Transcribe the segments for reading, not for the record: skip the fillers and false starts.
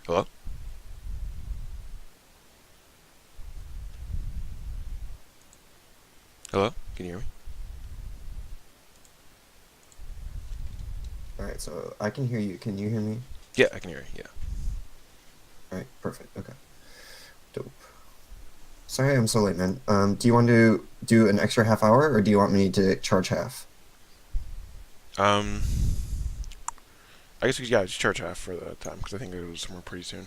Hello? Hello? Can you hear me? All right, so I can hear you. Can you hear me? Yeah, I can hear you. Yeah. All right, perfect. Okay, dope. Sorry, I'm so late, man. Do you want to do an extra half hour, or do you want me to charge half? Um, I guess we got just charge half for the time because I think it was somewhere pretty soon.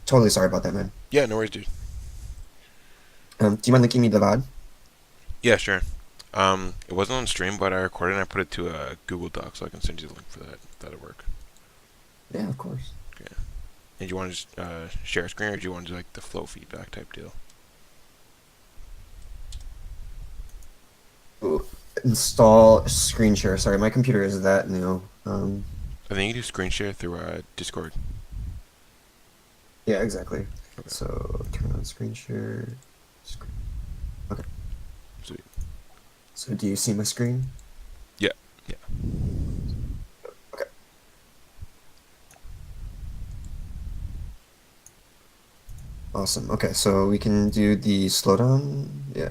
Totally sorry about that, man. Yeah, no worries, dude. Do you mind linking me the VOD? Yeah, sure. It wasn't on stream, but I recorded and I put it to a Google Doc so I can send you the link for that. That'll work. Yeah, of course. Okay. And do you want to just share a screen or do you want to do like the flow feedback type deal? Ooh, install screen share. Sorry, my computer is that new. I think you can do screen share through Discord. Yeah, exactly. Okay. So turn on screen share. Screen. Okay. Sweet. So do you see my screen? Yeah. Yeah. Okay. Awesome. Okay, so we can do the slowdown. Yeah.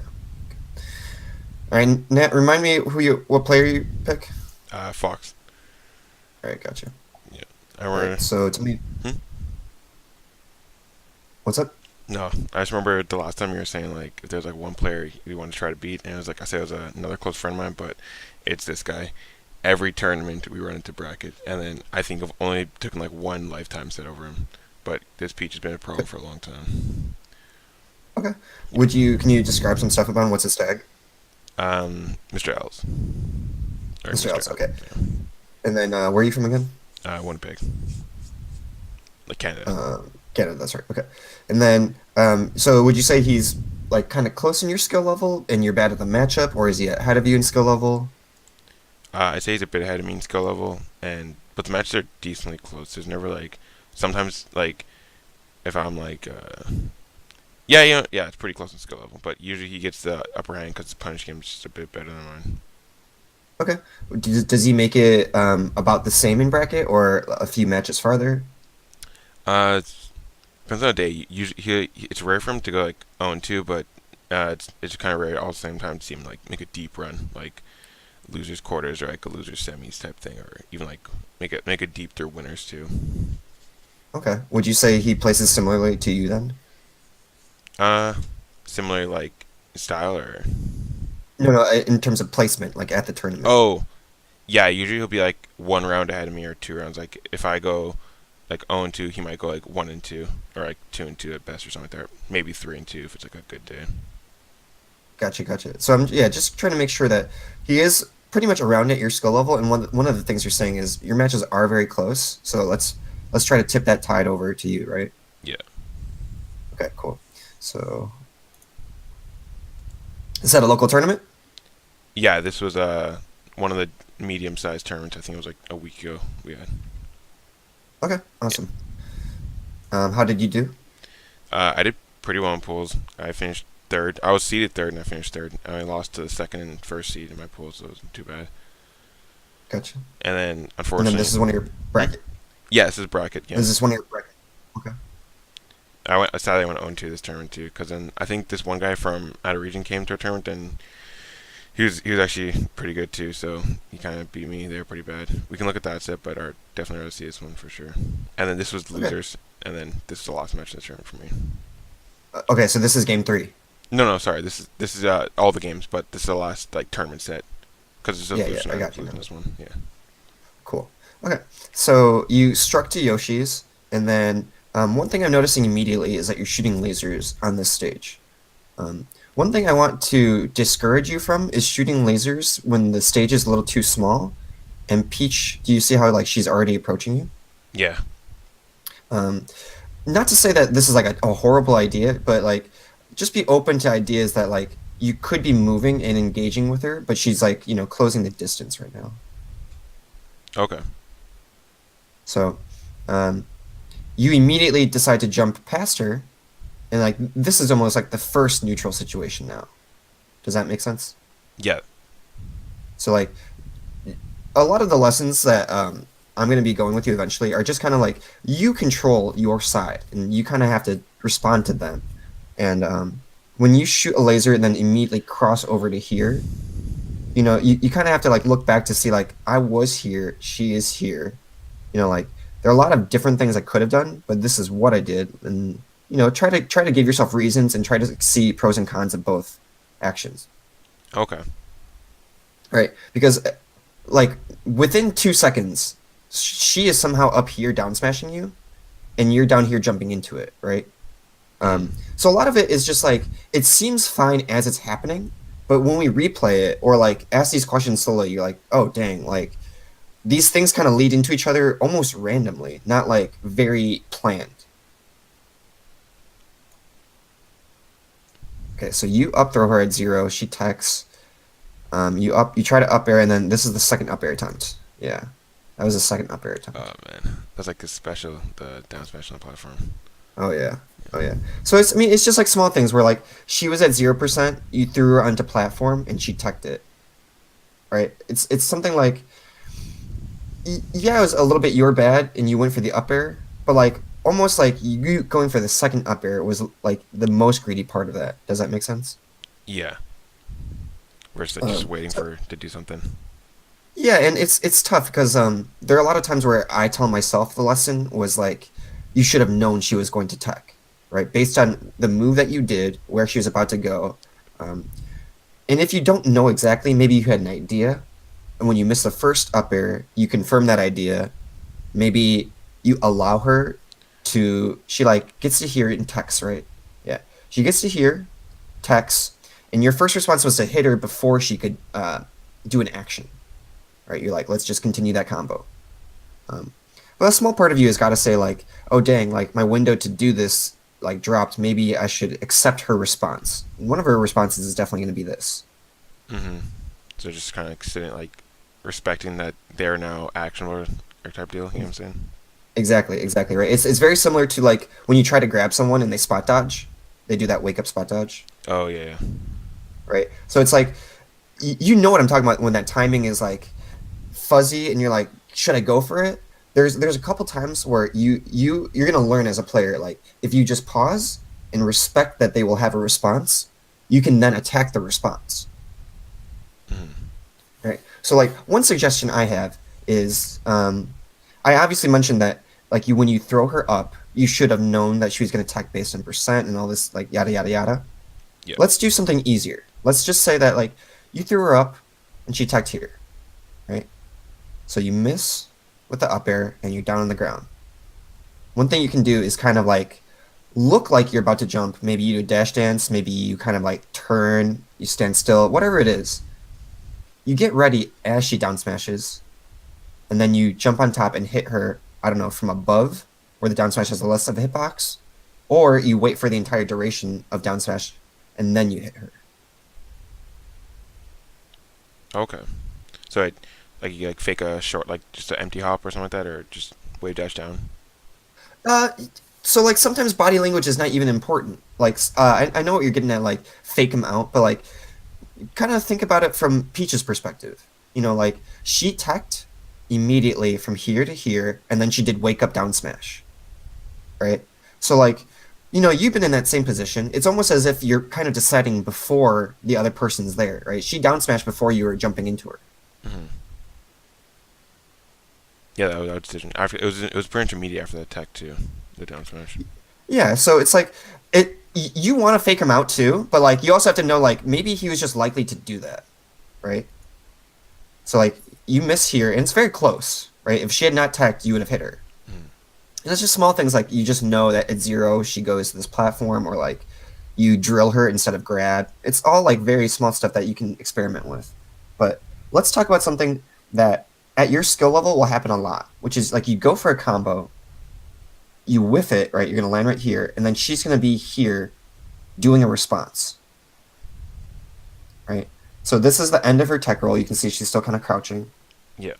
All right, Nat, remind me what player you pick. Fox. All right, gotcha. Yeah. I All remember. right, so tell me, Hmm? what's up? No, I just remember the last time you were saying like if there's like one player you want to try to beat, and it was like I said it was another close friend of mine, but it's this guy. Every tournament we run into bracket, and then I think I've only taken like one lifetime set over him. But this Peach has been a pro Okay. for a long time. Okay. Yeah. Can you describe some stuff about him? What's his tag? Mr. Els or Mr. Mr. Else. L. Okay. And then where are you from again? Winnipeg, like Canada. Canada. That's right. Okay. And then so would you say he's like kind of close in your skill level, and you're bad at the matchup, or is he ahead of you in skill level? I say he's a bit ahead of me in skill level, and but the matches are decently close. There's never like sometimes like if I'm like yeah, yeah, it's pretty close in skill level, but usually he gets the upper hand because his punish game is just a bit better than mine. Okay. Does he make it about the same in bracket, or a few matches farther? It's, depends on the day. Usually, it's rare for him to go like 0-2, but it's kind of rare all at the same time to see him like make a deep run, like losers quarters or like a losers semis type thing, or even like make a deep through winners too. Okay. Would you say he places similarly to you then? Uh, Similar like style or No, no, in terms of placement, like at the tournament. oh yeah, usually he'll be like one round ahead of me or two rounds. Like if I go like 0-2, he might go like 1-2 or like 2-2 at best or something like that. Maybe 3-2 if it's like a good day. Gotcha, gotcha. So I'm yeah, just trying to make sure that he is pretty much around at your skill level. And one of the things you're saying is your matches are very close. So let's try to tip that tide over to you, right? Yeah. Okay, cool. So is that a local tournament? Yeah, this was one of the medium-sized tournaments. I think it was like a week ago we had. Okay, Yeah. awesome. How did you do? I did pretty well in pools. I finished third. I was seeded third, and I finished third. I lost to the second and first seed in my pools, so it wasn't too bad. Gotcha. And then, And then unfortunately, this is one of your hmm? bracket. Yeah, this is bracket. Yeah, Is this one of your bracket? Okay. sadly I went 0-2 this tournament too, because then I think this one guy from out of region came to a tournament, and he was actually pretty good too. So he kind of beat me there pretty bad. We can look at that set, but I definitely rather see this one for sure. And then this was Okay. losers, and then this is the last match of the tournament for me. Okay, so this is game three. No, no, sorry. This is all the games, but this is the last like tournament set because it's a Yeah, yeah, loser. I I'm got you losing now. this one. Yeah. Cool. Okay. So you struck to Yoshi's, and then one thing I'm noticing immediately is that you're shooting lasers on this stage. One thing I want to discourage you from is shooting lasers when the stage is a little too small. And Peach, do you see how like she's already approaching you? Yeah. Um, Not to say that this is like a horrible idea, but like just be open to ideas that like you could be moving and engaging with her, but she's like, closing the distance right now. Okay. So um, you immediately decide to jump past her, and like this is almost like the first neutral situation now. Does that make sense? Yeah. So like a lot of the lessons that I'm going to be going with you eventually are just kind of like you control your side and you kind of have to respond to them. And when you shoot a laser and then immediately cross over to here, you kind of have to like look back to see like I was here, she is here. Like there are a lot of different things I could have done, but this is what I did. And try to give yourself reasons and try to see pros and cons of both actions. Okay. Right? Because like within 2 seconds, she is somehow up here down smashing you, and you're down here jumping into it, right? So a lot of it is just like it seems fine as it's happening, but when we replay it or like ask these questions slowly, you're like, oh dang, like these things kind of lead into each other almost randomly, not like very planned. Okay, so you up throw her at 0, she techs. You try to up air, and then this is the second up air attempt. Yeah, that was the second up air attempt. Oh man, that's like a special, the down smash on the platform. Oh yeah, oh yeah. So I mean, it's just like small things where like she was at 0%, you threw her onto platform, and she teched it. Right? It's something like, yeah, it was a little bit your bad, and you went for the up air, but like almost like you going for the second up air was like the most greedy part of that. Does that make sense? Yeah. We're just waiting for her to do something. Yeah, and it's tough because there are a lot of times where I tell myself the lesson was like you should have known she was going to tech, right? Based on the move that you did, where she was about to go. And if you don't know exactly, maybe you had an idea, and when you miss the first up air, you confirm that idea. Maybe you allow her to she like gets to hear it in text, right? Yeah. She gets to hear text, and your first response was to hit her before she could do an action. Right? You're like, let's just continue that combo. But a small part of you has got to say like, oh dang, like my window to do this like dropped. Maybe I should accept her response. And one of her responses is definitely going to be this. Mm-hmm. So just kind of sitting, like, respecting that they're now actionable or type deal. You know what I'm saying? Exactly right. It's very similar to like when you try to grab someone and they spot dodge. They do that wake up spot dodge. Oh yeah. Right. So it's like you know what I'm talking about when that timing is like fuzzy and you're like, should I go for it? There's a couple times where you're gonna learn as a player, like if you just pause and respect that they will have a response, you can then attack the response. Mm-hmm. Right. So like one suggestion I have is I obviously mentioned that like when you throw her up, you should have known that she was gonna attack based on percent and all this like yada yada yada. Yeah. Let's do something easier. Let's just say that like you threw her up and she teched here. Right? So you miss with the up air and you're down on the ground. One thing you can do is kind of like look like you're about to jump. Maybe you do a dash dance, maybe you kind of like turn, you stand still, whatever it is. You get ready as she down smashes, and then you jump on top and hit her, I don't know, from above, where the down smash has the less of a hitbox, or you wait for the entire duration of down smash and then you hit her. Okay. So like you like fake a short, like just an empty hop or something like that, or just wave dash down. Uh, so like sometimes body language is not even important. Like I know what you're getting at, like fake them out, but like kind of think about it from Peach's perspective. Like she teched immediately from here to here, and then she did wake up down smash, right? So like, you've been in that same position. It's almost as if you're kind of deciding before the other person's there, right? She down smashed before you were jumping into her. Mm-hmm. Yeah, that was our decision. After it was pretty intermediate after the tech too, the down smash. Yeah, so it's like you want to fake him out too, but like you also have to know like maybe he was just likely to do that, right? So like you miss here, and it's very close, right? If she had not teched, you would have hit her. And it's just small things like you just know that at 0 she goes to this platform, or like you drill her instead of grab. It's all like very small stuff that you can experiment with. But let's talk about something that at your skill level will happen a lot, which is like you go for a combo, you whiff it, right? You're gonna land right here, and then she's gonna be here doing a response. Right? So this is the end of her tech roll. You can see she's still kind of crouching. Yeah.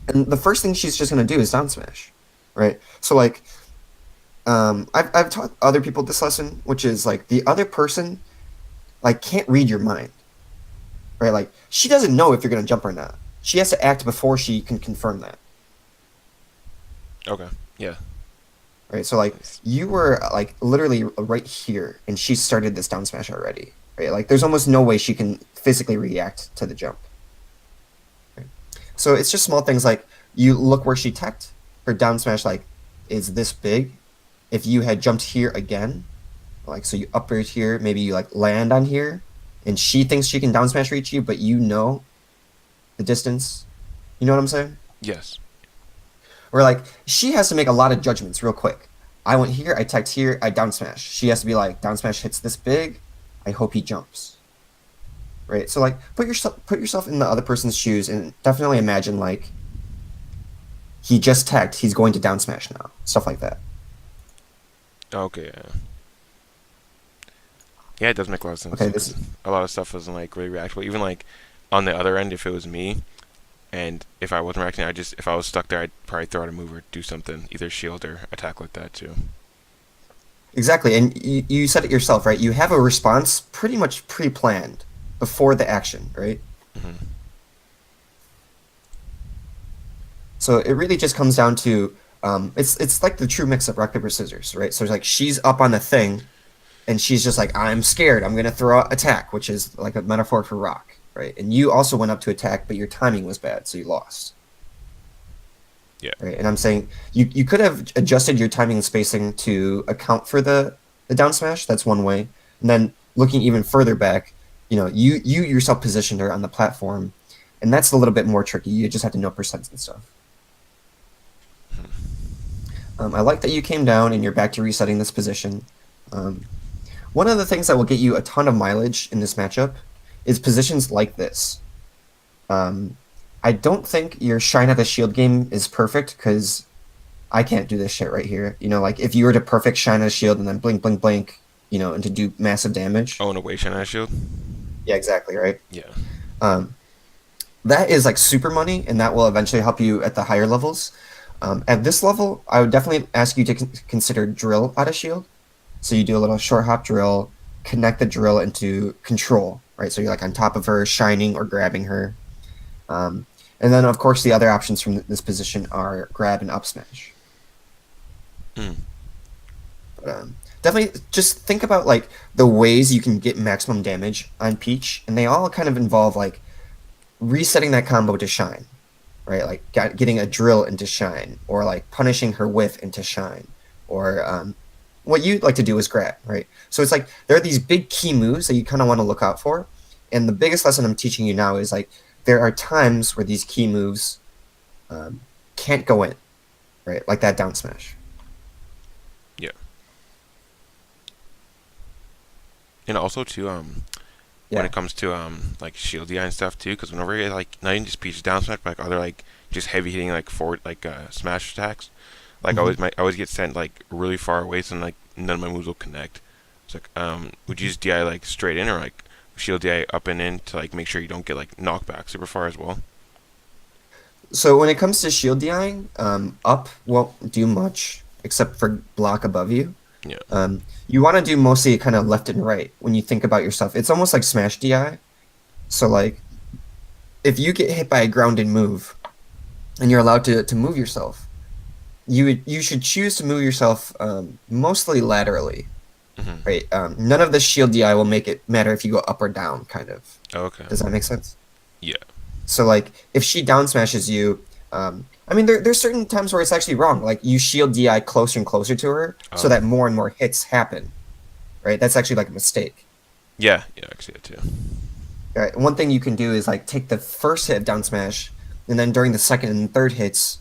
And the first thing she's just gonna do is down smash. Right? So like I've taught other people this lesson, which is like the other person like can't read your mind. Right? Like she doesn't know if you're gonna jump or not. She has to act before she can confirm that. Okay. Yeah. right? So like Nice. you were like literally right here, and she started this down smash already, right? Like there's almost no way she can physically react to the jump. Right? So it's just small things like you look where she teched, her down smash like is this big. If you had jumped here again, like so you up right here, maybe you like land on here, and she thinks she can down smash reach you, but you know the distance. You know what I'm saying? Yes. Or like she has to make a lot of judgments real quick. I went here, I teched here, I down smash. She has to be like, down smash hits this big. I hope he jumps. Right? So like put yourself in the other person's shoes and definitely imagine like he just teched, he's going to down smash now. Stuff like that. Okay. Yeah. Yeah, it does make a lot of sense Okay, because this a lot of stuff wasn't like really reactable. Even like on the other end, if it was me and if I wasn't reacting, I just if I was stuck there, I'd probably throw out a move or do something, either shield or attack like that too. exactly. And you said it yourself, right? You have a response pretty much pre-planned before the action, right? Hmm. So it really just comes down to it's like the true mix of rock paper scissors, right? So it's like she's up on the thing, and she's just like, I'm scared. I'm gonna throw out attack, which is like a metaphor for rock, right? And you also went up to attack, but your timing was bad, so you lost, Yeah. right? And I'm saying you could have adjusted your timing and spacing to account for the down smash. That's one way. And then looking even further back, you yourself positioned her on the platform, and that's a little bit more tricky. You just have to know percents and stuff. I like that you came down and you're back to resetting this position. Um, One of the things that will get you a ton of mileage in this matchup is positions like this. Um, I don't think your shine at the shield game is perfect because I can't do this shit right here. Like if you were to perfect shine at a shield and then blink, blink, blink, and to do massive damage. Oh, and a Wei Shan shield. Yeah, exactly, right? Yeah. Um, that is like super money, and that will eventually help you at the higher levels. At this level, I would definitely ask you to consider drill out of shield. So you do a little short hop drill, connect the drill into control, right? So you're like on top of her, shining or grabbing her. And then, of course, the other options from this position are grab and up smash. Mm. But, definitely just think about like the ways you can get maximum damage on Peach, and they all kind of involve like resetting that combo to shine, right? Like getting a drill into shine, or like punishing her whiff into shine, or what you'd like to do is grab, right? So it's like there are these big key moves that you kind of want to look out for. And the biggest lesson I'm teaching you now is like there are times where these key moves um, can't go in, right? Like that down smash. Yeah. And also too, when Yeah. it comes to like shield DI and stuff too, because whenever you like not even just Peach's down smash, but like other like just heavy hitting like forward like smash attacks, like Hmm. I always get sent like really far away, so like none of my moves will connect. It's like would you use DI like straight in or like shield DI up and in to like make sure you don't get like knockback super far as well? So when it comes to shield DIing, up won't do much except for block above you. Yeah. You want to do mostly kind of left and right when you think about yourself. It's almost like smash DI. So like if you get hit by a grounded move and you're allowed to move yourself, you should choose to move yourself mostly laterally, Hmm. right? None of the shield DI will make it matter if you go up or down, kind of. Okay. Does that make sense? Yeah. So like if she down smashes you, I mean there's certain times where it's actually wrong. Like you shield DI closer and closer to her so Oh. that more and more hits happen, right? That's actually like a mistake. Yeah. Yeah. I can see that too. Right? One thing you can do is like take the first hit of down smash, and then during the second and third hits,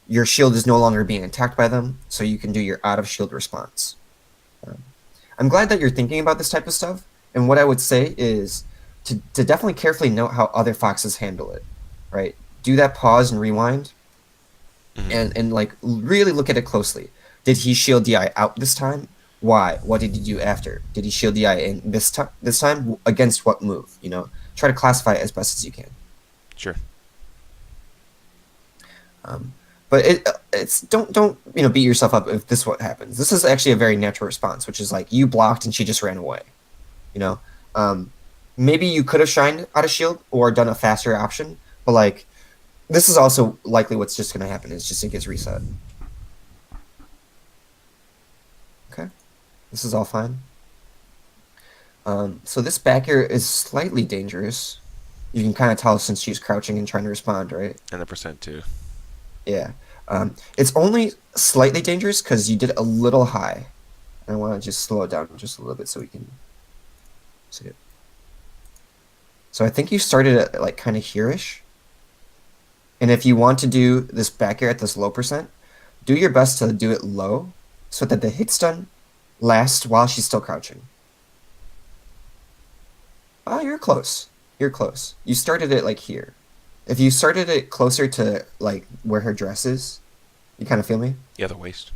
your shield is no longer being attacked by them, so you can do your out of shield response. Um, I'm glad that you're thinking about this type of stuff, and what I would say is to definitely carefully note how other foxes handle it, right? Do that pause and rewind, Hmm. and like really look at it closely. Did he shield DI out this time? Why? What did he do after? Did he shield DI in this time against what move? Try to classify it as best as you can. Sure. Um, but it's don't beat yourself up if this what happens. This is actually a very natural response, which is like you blocked and she just ran away. You know, um, maybe you could have shined out of shield or done a faster option, but like this is also likely what's just going to happen. Is just it gets reset. Okay, this is all fine. So this back air is slightly dangerous. You can kind of tell since she's crouching and trying to respond, right? And the percent too. Yeah. It's only slightly dangerous because you did a little high. And I want to just slow it down just a little bit so we can see it. So I think you started at like kind of here-ish. And if you want to do this back air at this low percent, do your best to do it low so that the hit stun lasts while she's still crouching. Oh, you're close. You're close. You started it like here. If you started it closer to like where her dress is, you kind of feel me? Yeah, the waist.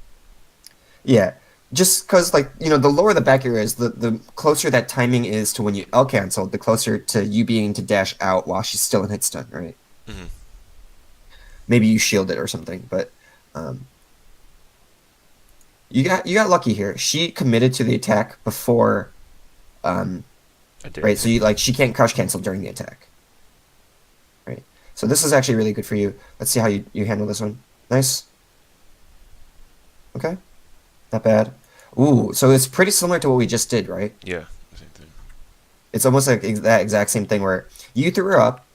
Yeah. Just because, like, the lower the back air is, the closer that timing is to when you L cancel, the closer to you being to dash out while she's still in hit stun, right? Hmm. Maybe you shield it or something, but you got lucky here. She committed to the attack before, I did. right? So she can't crouch cancel during the attack, right? So this is actually really good for you. Let's see how you handle this one. Nice. Okay, not bad. Ooh, so it's pretty similar to what we just did, right? Yeah, the same thing. It's almost like that exact same thing where you threw her up.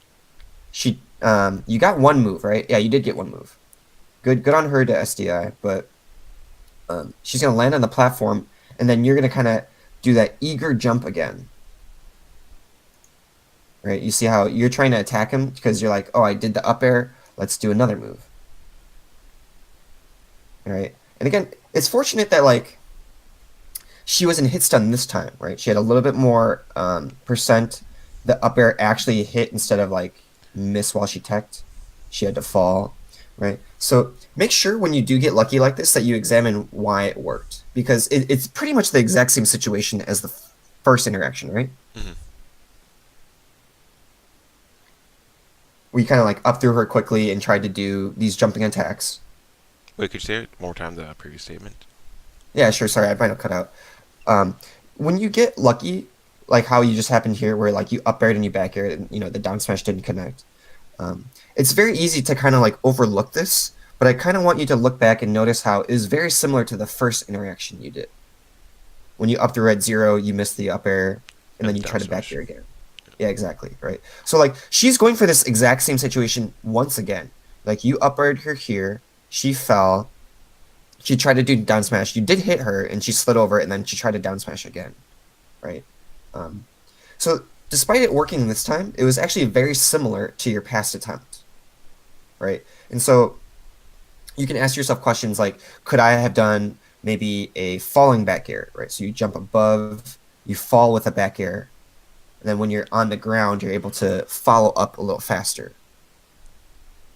You got one move, right? Yeah, you did get one move. Good on her to SDI, but she's gonna land on the platform, and then you're gonna kind of do that eager jump again, right? You see how you're trying to attack him because you're like, oh, I did the up air. Let's do another move, all right? And again, it's fortunate that like she was in hit stun this time, right? She had a little bit more percent. The up air actually hit instead of like miss while she teched. She had to fall, right? So make sure when you do get lucky like this that you examine why it worked, because it's pretty much the exact same situation as the first interaction, right? Hmm. We kind of like up through her quickly and tried to do these jumping attacks. Wait, could you say it more time the previous statement? Yeah, sure. Sorry, I might have cut out. Um, when you get lucky, like how you just happened here, where like you up aired and you back aired, and the down smash didn't connect. It's very easy to kind of like overlook this, but I kind of want you to look back and notice how it is very similar to the first interaction you did. When you up through at 0, you miss the up air, and then you try down to back smash. air again. Yeah, exactly. Right. So like she's going for this exact same situation once again. Like you up aired her here, she fell. She tried to do down smash. You did hit her, and she slid over, and then she tried to down smash again. Right. Um, so despite it working this time, it was actually very similar to your past attempt, right? And so you can ask yourself questions like, could I have done maybe a falling back air, right? So you jump above, you fall with a back air, and then when you're on the ground, you're able to follow up a little faster,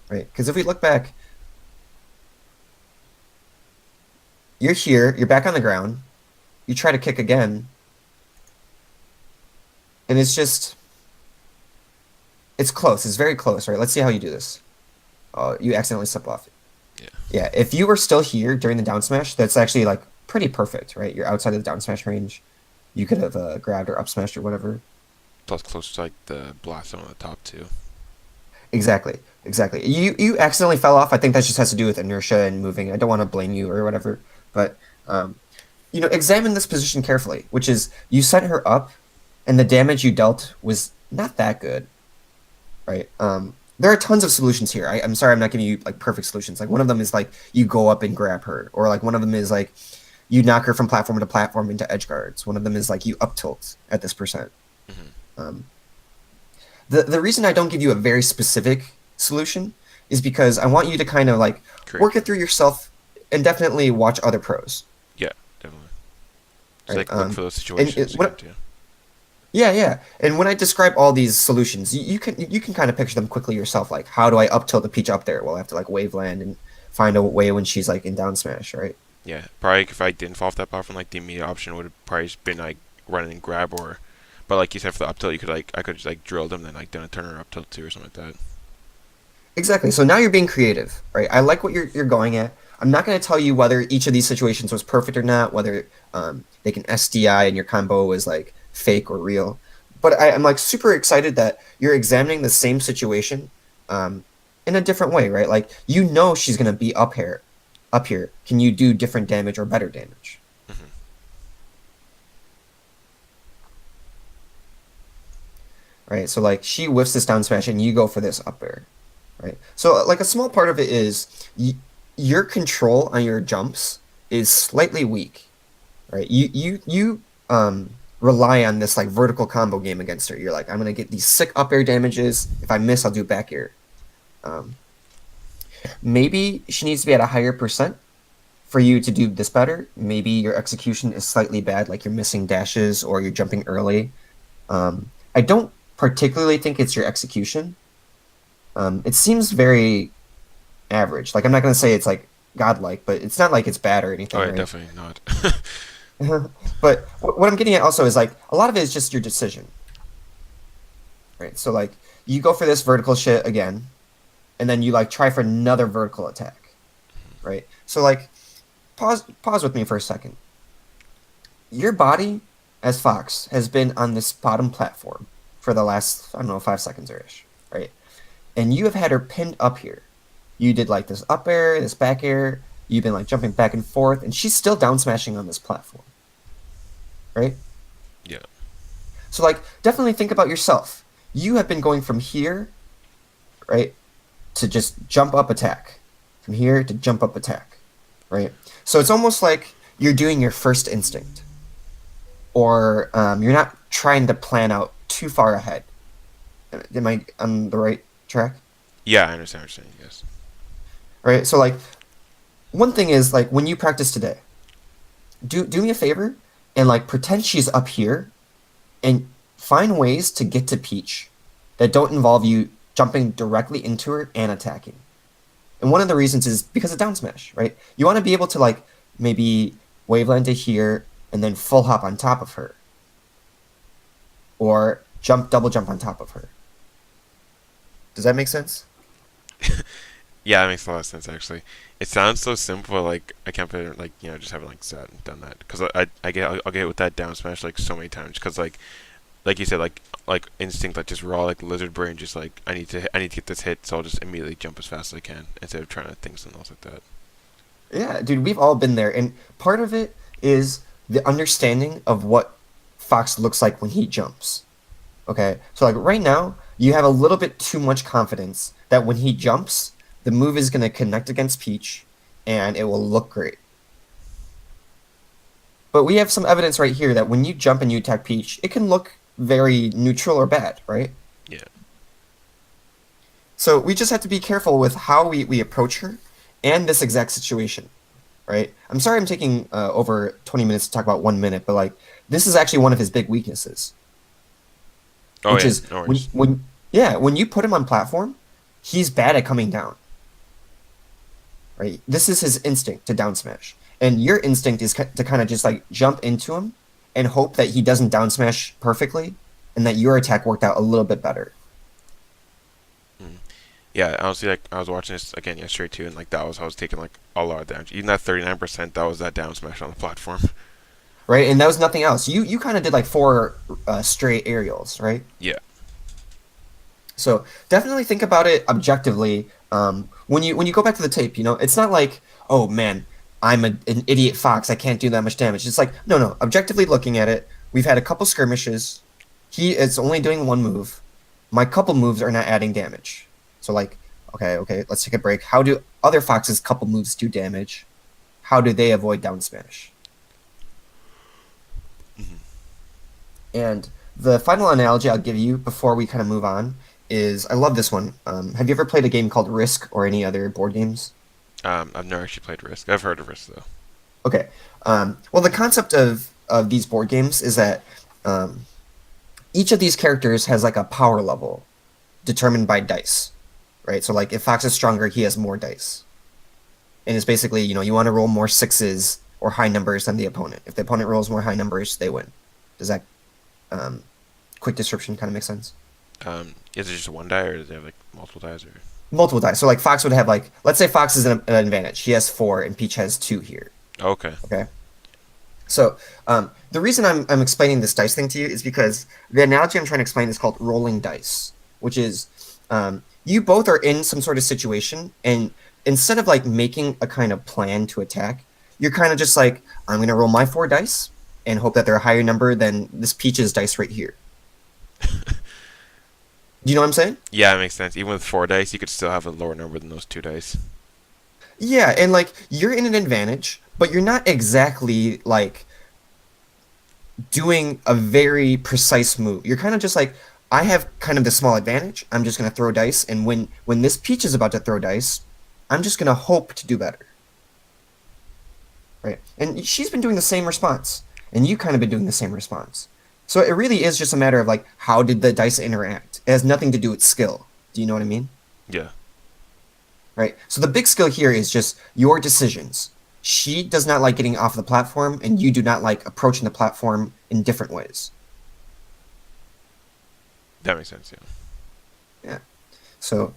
right? Because if we look back, you're here, you're back on the ground, you try to kick again, and it's close. It's very close, right? Let's see how you do this. Oh, you accidentally slip off. Yeah. Yeah, if you were still here during the down smash, that's actually like pretty perfect, right? You're outside of the down smash range. You could have grabbed or up smashed or whatever. Plus close to like the blast on the top too. Exactly, exactly. You accidentally fell off. I think that just has to do with inertia and moving. I don't want to blame you or whatever, but examine this position carefully, which is you sent her up, and the damage you dealt was not that good, right? There are tons of solutions here. I'm sorry, I'm not giving you like perfect solutions. Like one of them is like you go up and grab her, or like one of them is like you knock her from platform to platform into edge guards. One of them is like you up tilt at this percent. Hmm. Um, the reason I don't give you a very specific solution is because I want you to kind of like Correct. work it through yourself and definitely watch other pros. Yeah, definitely. So Right, like look for those situations. Yeah. Yeah, yeah. And when I describe all these solutions, you can kind of picture them quickly yourself. Like, how do I up tilt the peach up there? Well, I have to like wave land and find a way when she's like in down smash, right? Yeah, probably if I didn't fall off that platform, like the immediate option would have probably just been like run and grab, or, but like you said for the up tilt, you could like I could just like drilled him, then like done a turner up tilt too or something like that. Exactly. So now you're being creative, right? I like what you're going at. I'm not going to tell you whether each of these situations was perfect or not, whether they can SDI and your combo was like fake or real. But I'm like super excited that you're examining the same situation, in a different way, right? Like you know she's gonna be up here, up here. Can you do different damage or better damage? Hmm. Right? So like she whiffs this down smash and you go for this up air, right? So like a small part of it is your control on your jumps is slightly weak, right? You rely on this like vertical combo game against her. You're like, I'm gonna get these sick up air damages. If I miss, I'll do back air. Um, Maybe she needs to be at a higher percent for you to do this better. Maybe your execution is slightly bad, like you're missing dashes or you're jumping early. I don't particularly think it's your execution. It seems very average. Like I'm not gonna say it's like godlike, but it's not like it's bad or Oh anything, yeah, right? definitely not. But what I'm getting at also is like a lot of it is just your decision, right? So like you go for this vertical shit again, and then you like try for another vertical attack, right? So like pause with me for a second. Your body as Fox has been on this bottom platform for the last I don't know 5 seconds or ish, right? And you have had her pinned up here. You did like this up air, this back air. You've been like jumping back and forth, and she's still down smashing on this platform, right? Yeah. So like definitely think about yourself. You have been going from here, right, to just jump up attack, from here to jump up attack, right? So it's almost like you're doing your first instinct, or you're not trying to plan out too far ahead. Am I on the right track? Yeah, I understand what you're saying. Yes. Right. So like one thing is like when you practice today, do me a favor and like pretend she's up here and find ways to get to Peach that don't involve you jumping directly into her and attacking. And one of the reasons is because of down smash, right? You want to be able to like maybe waveland to here and then full hop on top of her, or double jump on top of her. Does that make sense? Yeah, that makes a lot of sense actually. It sounds so simple. Like I can't picture like just having like sat and done that because I'll get with that down smash like so many times because like you said like instinct like just raw like lizard brain just like I need to get this hit so I'll just immediately jump as fast as I can instead of trying to think something else like that. Yeah, dude, we've all been there, and part of it is the understanding of what Fox looks like when he jumps. Okay, so like right now, you have a little bit too much confidence that when he jumps, the move is going to connect against Peach, and it will look great. But we have some evidence right here that when you jump and you attack Peach, it can look very neutral or bad, right? Yeah. So we just have to be careful with how we approach her and this exact situation, right? I'm sorry I'm taking over 20 minutes to talk about 1 minute, but like this is actually one of his big weaknesses, Oh which yeah, is no worries. when you put him on platform, he's bad at coming down, right? This is his instinct to down smash, and your instinct is to kind of just like jump into him and hope that he doesn't down smash perfectly, and that your attack worked out a little bit better. Mm. Yeah, honestly, like I was watching this again yesterday too, and like that was I was taking like a lot of damage. Even that 39%, that was that down smash on the platform. Right, and that was nothing else. You kind of did like four straight aerials, right? Yeah. So definitely think about it objectively. When you go back to the tape, it's not like, oh man, an idiot Fox. I can't do that much damage. It's like, no. Objectively looking at it, we've had a couple skirmishes. He is only doing one move. My couple moves are not adding damage. So like, okay, let's take a break. How do other Fox's couple moves do damage? How do they avoid down smash? Hmm. And the final analogy I'll give you before we kind of move on is I love this one. Have you ever played a game called Risk or any other board games? I've never actually played Risk. I've heard of Risk though. Okay. Well, the concept of these board games is that um, each of these characters has like a power level determined by dice, right? So like if Fox is stronger, he has more dice. And it's basically, you want to roll more sixes or high numbers than the opponent. If the opponent rolls more high numbers, they win. Does that um, quick description kind of make sense? Is it just one die or does it have like multiple dies or? Multiple dice. So like Fox would have like, let's say Fox is an advantage. He has four and Peach has two here. Oh, okay. Okay. So the reason I'm explaining this dice thing to you is because the analogy I'm trying to explain is called rolling dice, which is you both are in some sort of situation, and instead of like making a kind of plan to attack, you're kind of just like, I'm gonna roll my 4 dice and hope that they're a higher number than this peach's dice right here. Do you know what I'm saying? Yeah, it makes sense. Even with 4 dice, you could still have a lower number than those 2 dice. Yeah, and like you're in an advantage, but you're not exactly like doing a very precise move. You're kind of just like, I have kind of the small advantage. I'm just gonna throw dice, and when this peach is about to throw dice, I'm just gonna hope to do better. Right? And she's been doing the same response, and you kind of been doing the same response. So it really is just a matter of like, how did the dice interact? It has nothing to do with skill. Do you know what I mean? Yeah. Right? So the big skill here is just your decisions. She does not like getting off the platform, and you do not like approaching the platform in different ways. That makes sense, yeah. Yeah. So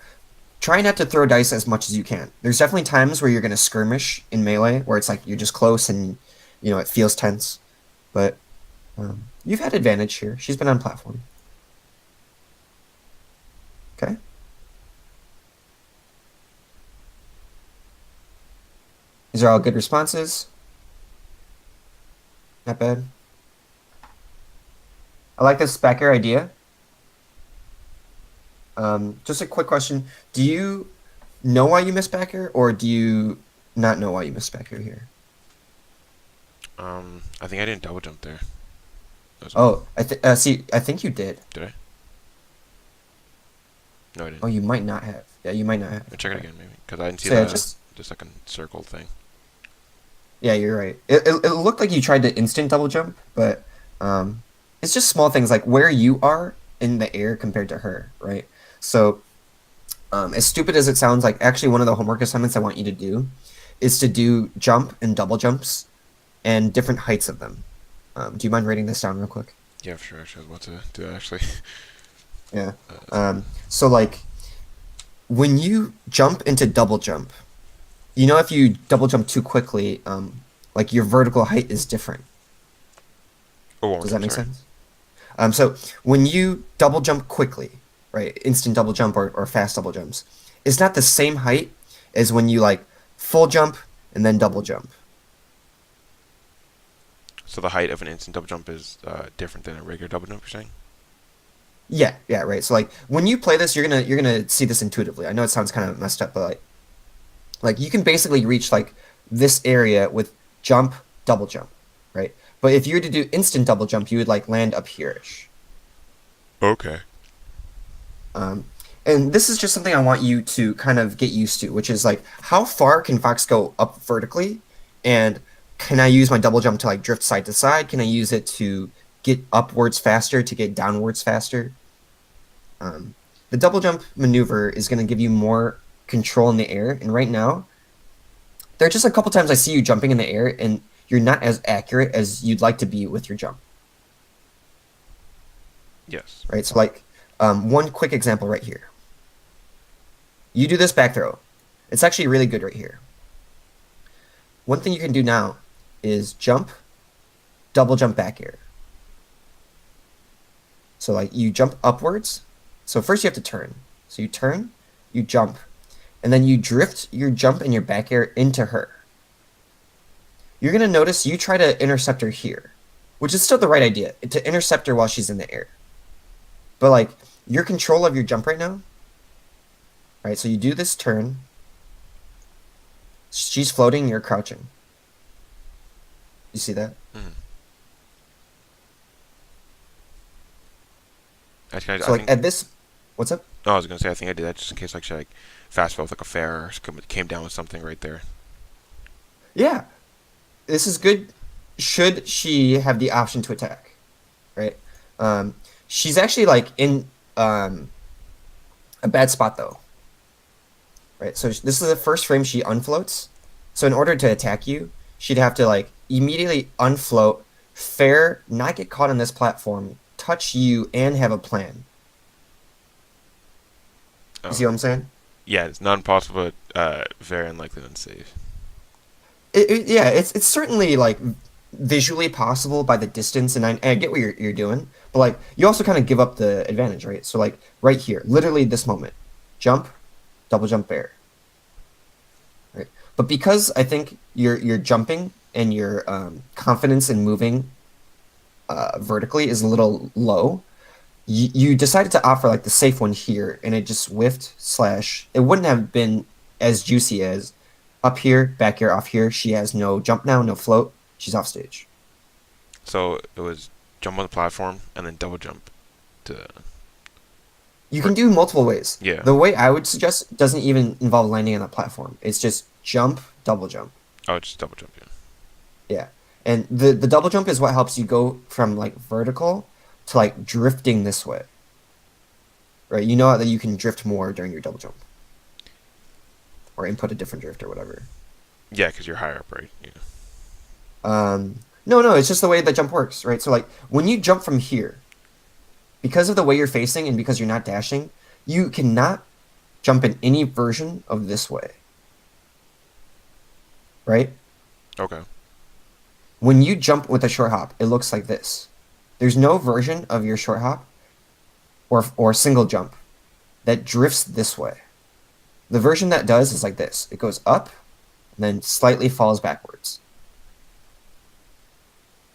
try not to throw dice as much as you can. There's definitely times where you're going to skirmish in melee, where it's like you're just close and it feels tense. But you've had advantage here. She's been on platform. Okay. These are all good responses. Not bad. I like this backer idea. Just a quick question. Do you know why you missed backer, or do you not know why you missed backer here? I think I didn't double jump there. That was all. Oh, I think you did. Did I? No, I didn't. Oh, you might not have. Yeah, you might not have. Let me check it again, maybe, because I didn't see So yeah, the second circle thing. yeah, you're right. It looked like you tried to instant double jump, but it's just small things like where you are in the air compared to her, right? So, as stupid as it sounds, like actually one of the homework assignments I want you to do is to do jump and double jumps and different heights of them. Do you mind writing this down real quick? Yeah, for sure. Actually, I was about to do that, actually. Yeah. Uh, So like when you jump into double jump, if you double jump too quickly, like your vertical height is different. oh, one more Does that time, make sorry. sense? So when you double jump quickly, right, instant double jump or fast double jumps, it's not the same height as when you like full jump and then double jump. So the height of an instant double jump is different than a regular double jump, you're saying? Yeah, right. So like when you play this, you're gonna see this intuitively. I know it sounds kind of messed up, but like you can basically reach like this area with jump, double jump, right? But if you were to do instant double jump, you would like land up here-ish. Okay. Um, and this is just something I want you to kind of get used to, which is like, how far can Fox go up vertically? And can I use my double jump to like drift side to side? Can I use it to get upwards faster, to get downwards faster? The double jump maneuver is going to give you more control in the air. And right now, there are just a couple times I see you jumping in the air and you're not as accurate as you'd like to be with your jump, Yes. right? So like one quick example right here. You do this back throw. It's actually really good right here. One thing you can do now is jump, double jump back air. So like you jump upwards. So first you have to turn. So you turn, you jump, and then you drift your jump and your back air into her. You're going to notice you try to intercept her here, which is still the right idea, to intercept her while she's in the air. But like your control of your jump right now, right? So you do this turn. She's floating, you're crouching. You see that? Mhm. Actually, So I like think. at this, what's up? Oh, I was gonna say I think I did that just in case like she like fast fell with like a fair or came down with something right there. Yeah, this is good. Should she have the option to attack, right? She's actually like in a bad spot though, right? So this is the first frame she unfloats. So in order to attack you, she'd have to like immediately unfloat, fair, not get caught on this platform, touch you, and have a plan. You see what I'm saying? Yeah, it's not impossible, but very unlikely and unsafe. Yeah, it's certainly like visually possible by the distance, and I get what you're doing, but like you also kind of give up the advantage, right? So like right here, literally this moment, jump, double jump bear. Right? But because I think your jumping and your confidence in moving vertically is a little low, you decided to opt for like the safe one here, and it just whiffed slash. It wouldn't have been as juicy as up here, back here, off here. She has no jump now, no float. She's off stage. So it was jump on the platform and then double jump to. You can do multiple ways. Yeah. The way I would suggest doesn't even involve landing on the platform. It's just jump, double jump. Oh, just double jump. Yeah. Yeah. And the double jump is what helps you go from like vertical to like drifting this way. Right? You know that you can drift more during your double jump. Or input a different drift or whatever. Yeah, because you're higher up, right? Yeah. No, it's just the way that jump works, right? So like when you jump from here, because of the way you're facing and because you're not dashing, you cannot jump in any version of this way. Right? Okay. When you jump with a short hop, it looks like this. There's no version of your short hop or single jump that drifts this way. The version that does is like this. It goes up and then slightly falls backwards.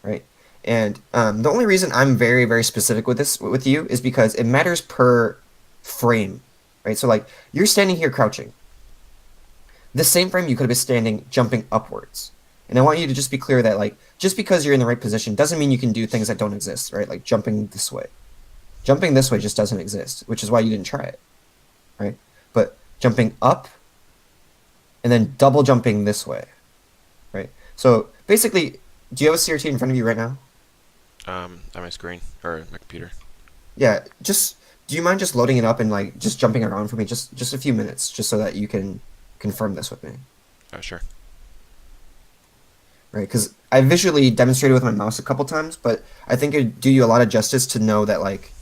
Right? And the only reason I'm very, very specific with this with you is because it matters per frame. Right? So like you're standing here crouching. The same frame you could have been standing jumping upwards. And I want you to just be clear that like just because you're in the right position doesn't mean you can do things that don't exist, right? Like jumping this way. Jumping this way just doesn't exist, which is why you didn't try it. Right? But jumping up and then double jumping this way. Right? So basically, do you have a CRT in front of you right now? On my screen or my computer. Yeah, just do you mind just loading it up and like just jumping around for me just a few minutes just so that you can confirm this with me. Sure. Right, because I visually demonstrated with my mouse a couple times, but I think it'd do you a lot of justice to know that like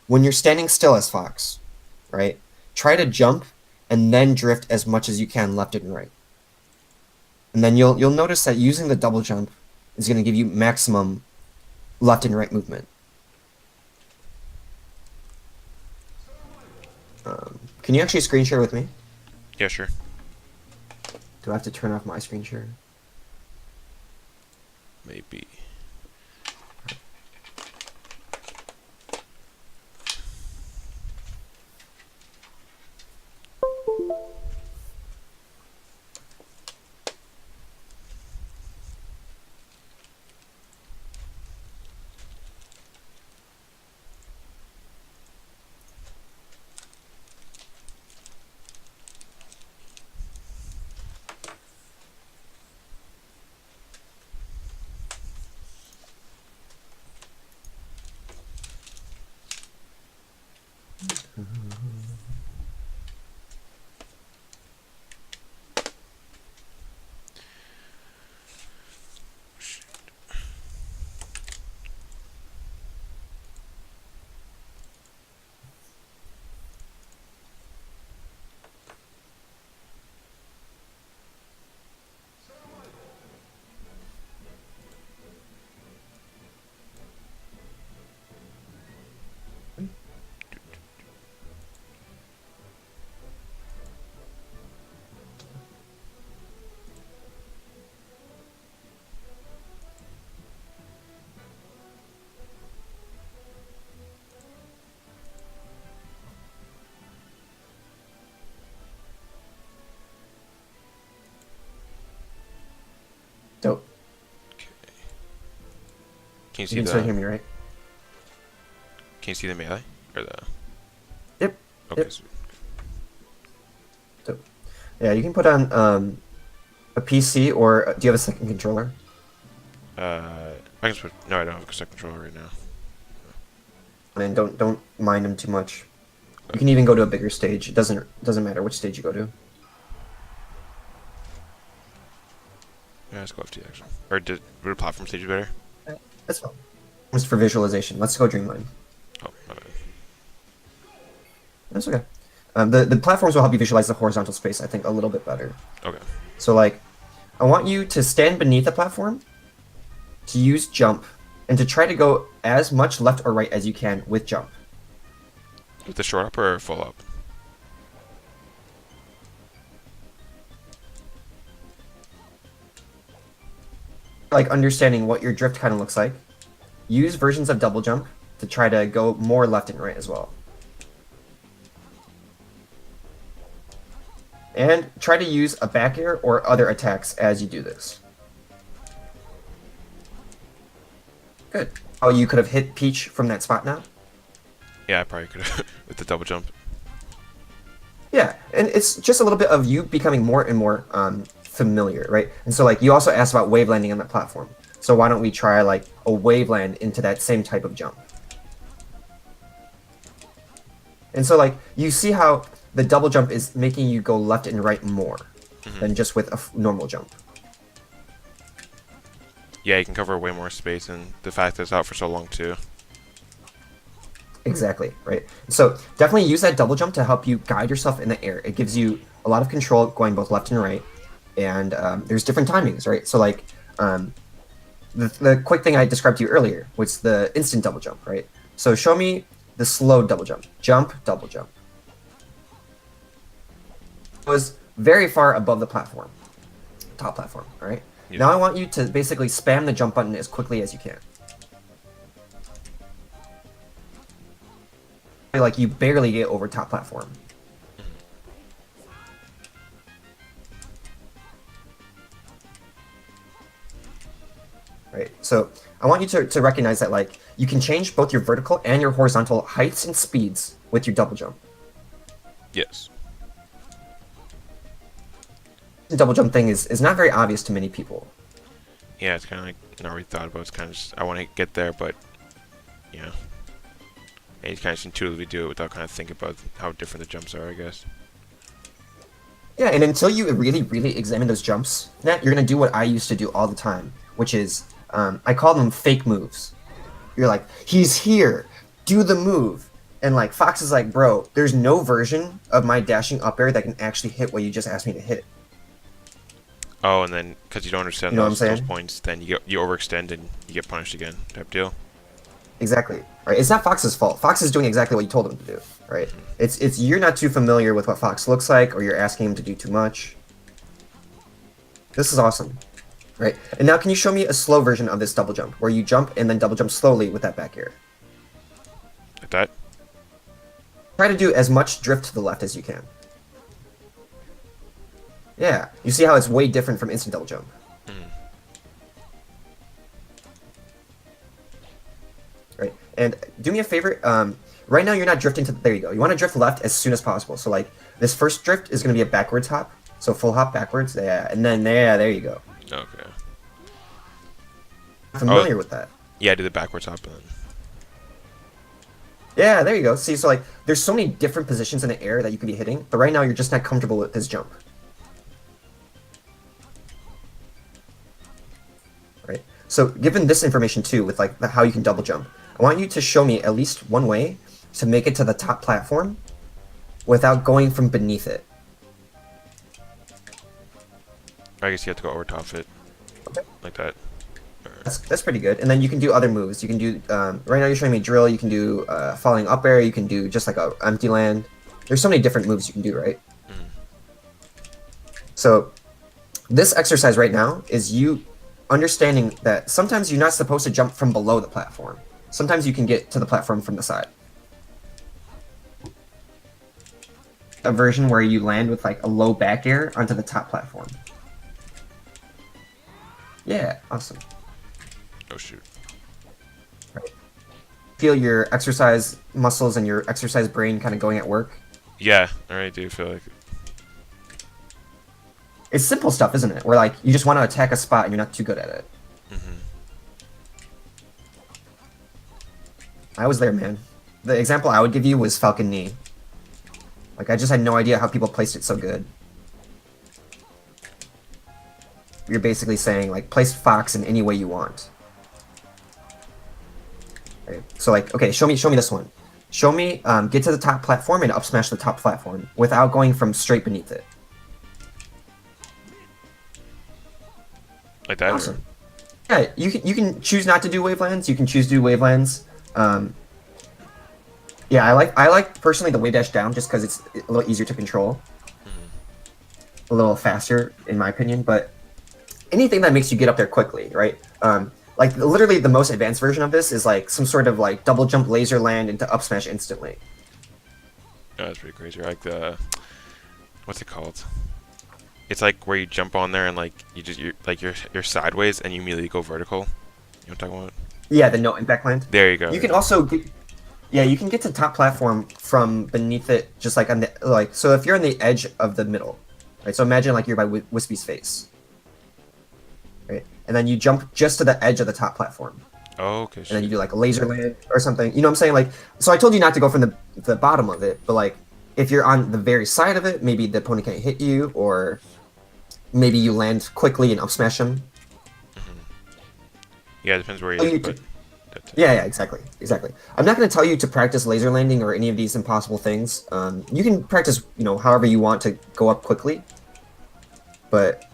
when you're standing still as Fox, right, try to jump and then drift as much as you can left and right. And then you'll notice that using the double jump is going to give you maximum left and right movement. Can you actually screen share with me? Yeah, sure. Do I have to turn off my screen share? Maybe. Dope. Okay. Can you see You can the? still hear me, right? Can you see the melee or the? Yep. Okay. Yep. Sweet. Dope. Yeah, you can put on a PC or do you have a second controller? I can switch. No, I don't have a second controller right now. And don't mind them too much. You can even go to a bigger stage. It doesn't matter which stage you go to. Yeah, let's go FT actually. Or would a platform stage be better? That's fine. Just for visualization. Let's go Dreamline. Oh, my bad. That's okay. The platforms will help you visualize the horizontal space, I think, a little bit better. Okay. So, like, I want you to stand beneath the platform, to use jump, and to try to go as much left or right as you can with jump. With the short up or full up? like understanding what your drift kind of looks like, use versions of double jump to try to go more left and right as well. And try to use a back air or other attacks as you do this. Good. Oh, you could have hit Peach from that spot now? Yeah, I probably could have with the double jump. Yeah, and it's just a little bit of you becoming more and more familiar, right? And so, like, you also asked about wave landing on that platform. So why don't we try, like, a wave land into that same type of jump? And so, like, you see how the double jump is making you go left and right more than just with a normal jump. Yeah, you can cover way more space, and the fact that it's out for so long too. Exactly, right? So definitely use that double jump to help you guide yourself in the air. It gives you a lot of control going both left and right, and there's different timings, right? So like the quick thing I described to you earlier was the instant double jump, right? So show me the slow double jump. Jump, double jump. It was very far above the platform, top platform, all right? Yeah. Now I want you to basically spam the jump button as quickly as you can. Like you barely get over top platform. Right, so I want you to recognize that like you can change both your vertical and your horizontal heights and speeds with your double jump. Yes. The double jump thing is not very obvious to many people. Yeah, it's kind of like not really thought about. It's kind of just I want to get there, but yeah. And you kind of just intuitively do it without kind of thinking about how different the jumps are, I guess. Yeah, and until you really, really examine those jumps, Nat, you're gonna do what I used to do all the time, which is I call them fake moves. You're like, he's here, do the move, and like Fox is like, bro, there's no version of my dashing up air that can actually hit what you just asked me to hit. Oh, and then because you don't understand You know what I'm those saying? points, then you overextend and you get punished again, type deal. Exactly. Right. It's not Fox's fault. Fox is doing exactly what you told him to do. Right. It's you're not too familiar with what Fox looks like, or you're asking him to do too much. This is awesome. Right. And now can you show me a slow version of this double jump, where you jump and then double jump slowly with that back air? Like that. Try to do as much drift to the left as you can. Yeah. You see how it's way different from instant double jump. Right. And do me a favor. Right now you're not drifting to. There you go. You want to drift left as soon as possible. So like this first drift is going to be a backwards hop. So full hop backwards. Yeah. And then there you go. Okay. Familiar with that? Yeah, I did the backwards hop and then. Yeah, there you go. See, so like there's so many different positions in the air that you could be hitting, but right now you're just not comfortable with this jump. Right. So given this information too, with like how you can double jump, I want you to show me at least one way to make it to the top platform without going from beneath it. I guess you have to go over top of it. Okay. Like that. That's pretty good. And then you can do other moves. You can do right now you're showing me drill. You can do falling up air. You can do just like a empty land. There's so many different moves you can do, right? So this exercise right now is you understanding that sometimes you're not supposed to jump from below the platform. Sometimes you can get to the platform from the side. A version where you land with like a low back air onto the top platform. Yeah, awesome. Oh shoot. Right. Feel your exercise muscles and your exercise brain kind of going at work. Yeah, I really do feel like it. It's simple stuff, isn't it? Where like you just want to attack a spot and you're not too good at it. I was there, man. The example I would give you was Falcon Knee. Like I just had no idea how people placed it so good. You're basically saying like place Fox in any way you want. Okay. So like, okay, show me this one. Show me get to the top platform and up smash the top platform without going from straight beneath it. Like that. Awesome. Yeah, you can choose not to do wavelands. You can choose to do wavelands. Yeah, I like personally the wave dash down just because it's a little easier to control, a little faster in my opinion. But anything that makes you get up there quickly, right? Like literally the most advanced version of this is like some sort of like double jump laser land into up smash instantly. Oh, that's pretty crazy. Like the what's it called? It's like where you jump on there and like you're sideways and you immediately go vertical. You know what I'm talking about? Yeah, the no impact land. There you go. You can also get, yeah, you can get to top platform from beneath it, just like on the like. So if you're on the edge of the middle, right? So imagine like you're by Wispy's face, right? And then you jump just to the edge of the top platform, Oh, okay. and then you do like a laser land or something. You know what I'm saying? Like, so I told you not to go from the bottom of it, but like if you're on the very side of it, maybe the opponent can't hit you, or maybe you land quickly and up smash him. Yeah, it depends where Oh, he is, you but could- yeah, exactly, exactly. I'm not going to tell you to practice laser landing or any of these impossible things. You can practice, however you want to go up quickly. But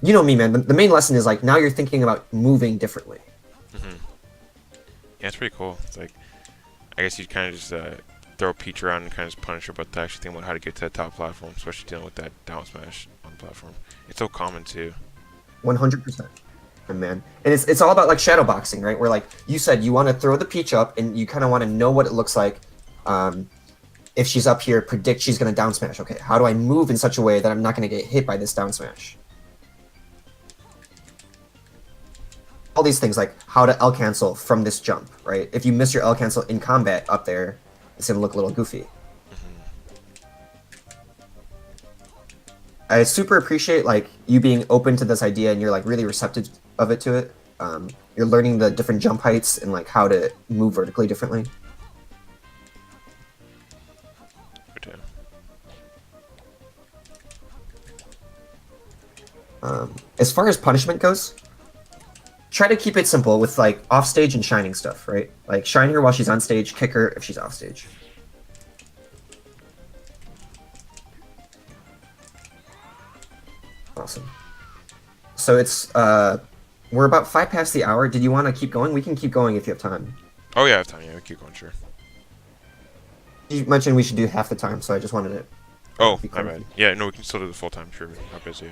you know me, man. The main lesson is like now you're thinking about moving differently. yeah, it's pretty cool. It's like I guess you kind of just throw Peach around and kind of just punish her, but to actually think about how to get to the top platform, especially dealing with that down smash on the platform. It's so common too. 100%. Man, and it's all about like shadow boxing, right? Where like you said, you want to throw the Peach up, and you kind of want to know what it looks like. If she's up here, predict she's going to down smash. Okay, how do I move in such a way that I'm not going to get hit by this down smash? All these things like how to L cancel from this jump, right? If you miss your L cancel in combat up there, it's going to look a little goofy. I super appreciate like you being open to this idea, and you're like really receptive of it to it. You're learning the different jump heights and like how to move vertically differently. But, As far as punishment goes, try to keep it simple with like off stage and shining stuff, right? Like shine her while she's on stage, kick her if she's off stage. Awesome. So it's we're about 5 past the hour. Did you want to keep going? We can keep going if you have time. oh yeah, I have time. Yeah, we keep going. Sure. You mentioned we should do half the time, so I just wanted to. Oh, be my clear. bad. Yeah, no, we can still do the full time. Sure. How busy?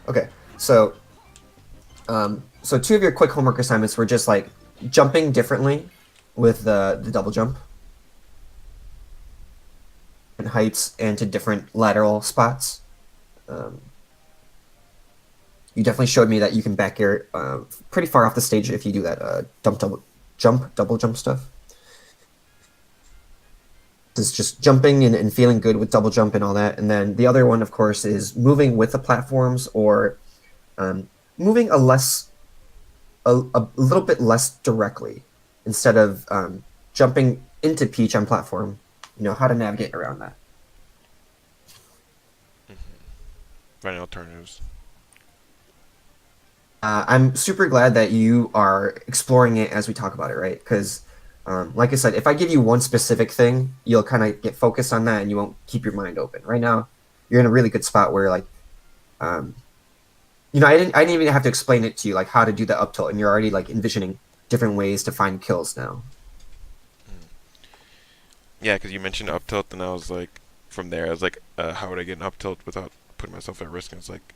Okay, so so two of your quick homework assignments were just like jumping differently with the double jump and heights and to different lateral spots. You definitely showed me that you can back air pretty far off the stage if you do that double jump stuff. It's just jumping and feeling good with double jump and all that. And then the other one, of course, is moving with the platforms, or moving a little bit less directly instead of jumping into Peach on platform. You know how to navigate around that. Finding alternatives. I'm super glad that you are exploring it as we talk about it, right? Because, like I said, if I give you one specific thing, you'll kind of get focused on that and you won't keep your mind open. Right now, you're in a really good spot where, like, I didn't even have to explain it to you, like how to do the up tilt, and you're already like envisioning different ways to find kills now. Yeah, because you mentioned up tilt, and I was like, from there, I was like, how would I get an up tilt without putting myself at risk? And it's like,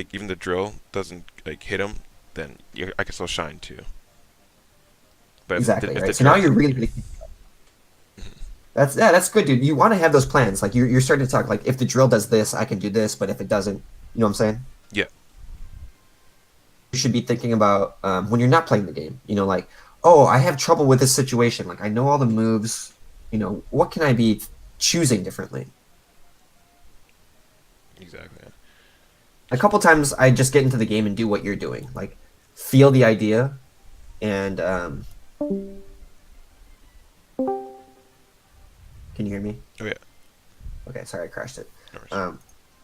even the drill doesn't like hit him, then I can still shine too. But Exactly, if right? the So now drill, you're really that's good, dude. You want to have those plans. Like you're starting to talk like if the drill does this, I can do this, but if it doesn't, you know what I'm saying? yeah, You should be thinking about when you're not playing the game. Like, oh, I have trouble with this situation. Like I know all the moves. What can I be choosing differently? exactly. Yeah. A couple times I just get into the game and do what you're doing. Like feel the idea and can you hear me? Oh yeah. Okay, sorry, I crashed it. No worries.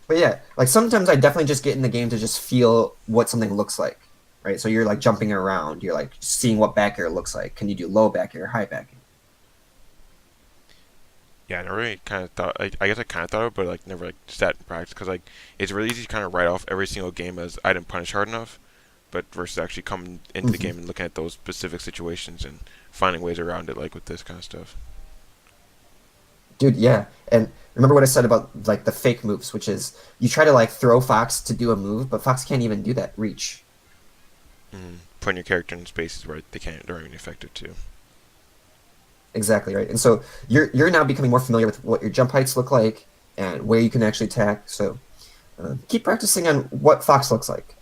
But yeah, like sometimes I definitely just get in the game to just feel what something looks like, right? So you're like jumping around, you're like seeing what back air looks like. Can you do low back air, high back air? Yeah, I never really kind of thought. Like, I guess I kind of thought of it, but like never like sat in practice because like it's really easy to kind of write off every single game as I didn't punish hard enough, but versus actually coming into the game and looking at those specific situations and finding ways around it, like with this kind of stuff. Dude, yeah. And remember what I said about like the fake moves, which is you try to like throw Fox to do a move, but Fox can't even do that reach. Putting your character in spaces where they're even effective too. Exactly, right. And so you're now becoming more familiar with what your jump heights look like and where you can actually attack. So keep practicing on what Fox looks like.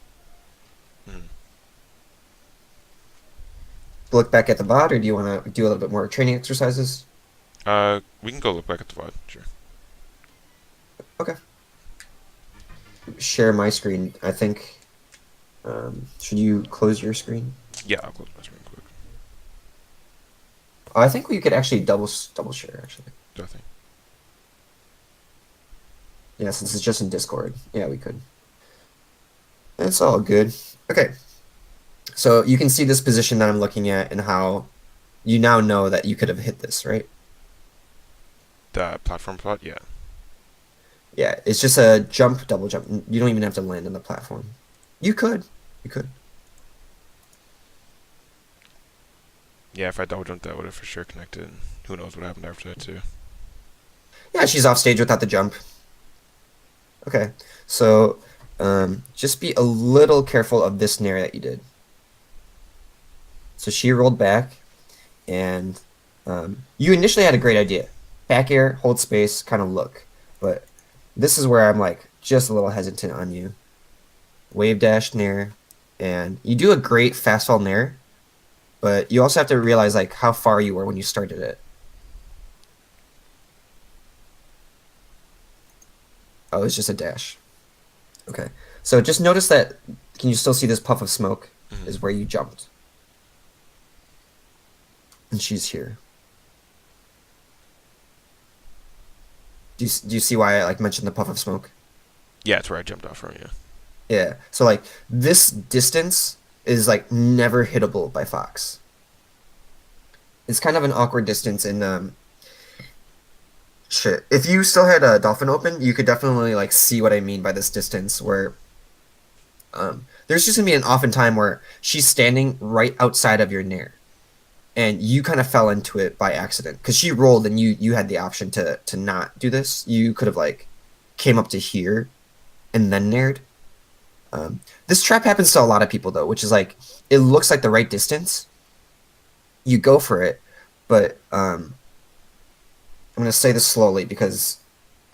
Mm. Look back at the VOD, or do you want to do a little bit more training exercises? We can go look back at the VOD. Sure. Okay. Share my screen. I think. Should you close your screen? Yeah, I'll close my screen quick. Oh, I think we could actually double share actually. Nothing. Yeah, since it's just in Discord. Yeah, we could. It's all good. Okay. So you can see this position that I'm looking at and how you now know that you could have hit this, right? The platform plot. Yeah. Yeah, it's just a jump, double jump. You don't even have to land on the platform. You could. You could. Yeah. If I double jumped, that would have for sure connected. And who knows what happened after that too. Yeah, she's off stage without the jump. Okay. So just be a little careful of this nair that you did. So she rolled back, and you initially had a great idea. Back air, hold space, kind of look. But this is where I'm like just a little hesitant on you. Wave dash nair, and you do a great fast fall nair, but you also have to realize like how far you were when you started it. Oh, it's just a dash. Okay. So just notice that, can you still see this puff of smoke Hmm. is where you jumped. And she's here. Do you see why I like mentioned the puff of smoke? Yeah, it's where I jumped off from. Yeah. Yeah. So like this distance is like never hittable by Fox. It's kind of an awkward distance, and shit. If you still had a Dolphin open, you could definitely like see what I mean by this distance where there's just gonna be an often time where she's standing right outside of your nair, and you kind of fell into it by accident because she rolled and you had the option to not do this. You could have like came up to here and then naired. This trap happens to a lot of people though, which is like it looks like the right distance. You go for it, but I'm gonna say this slowly because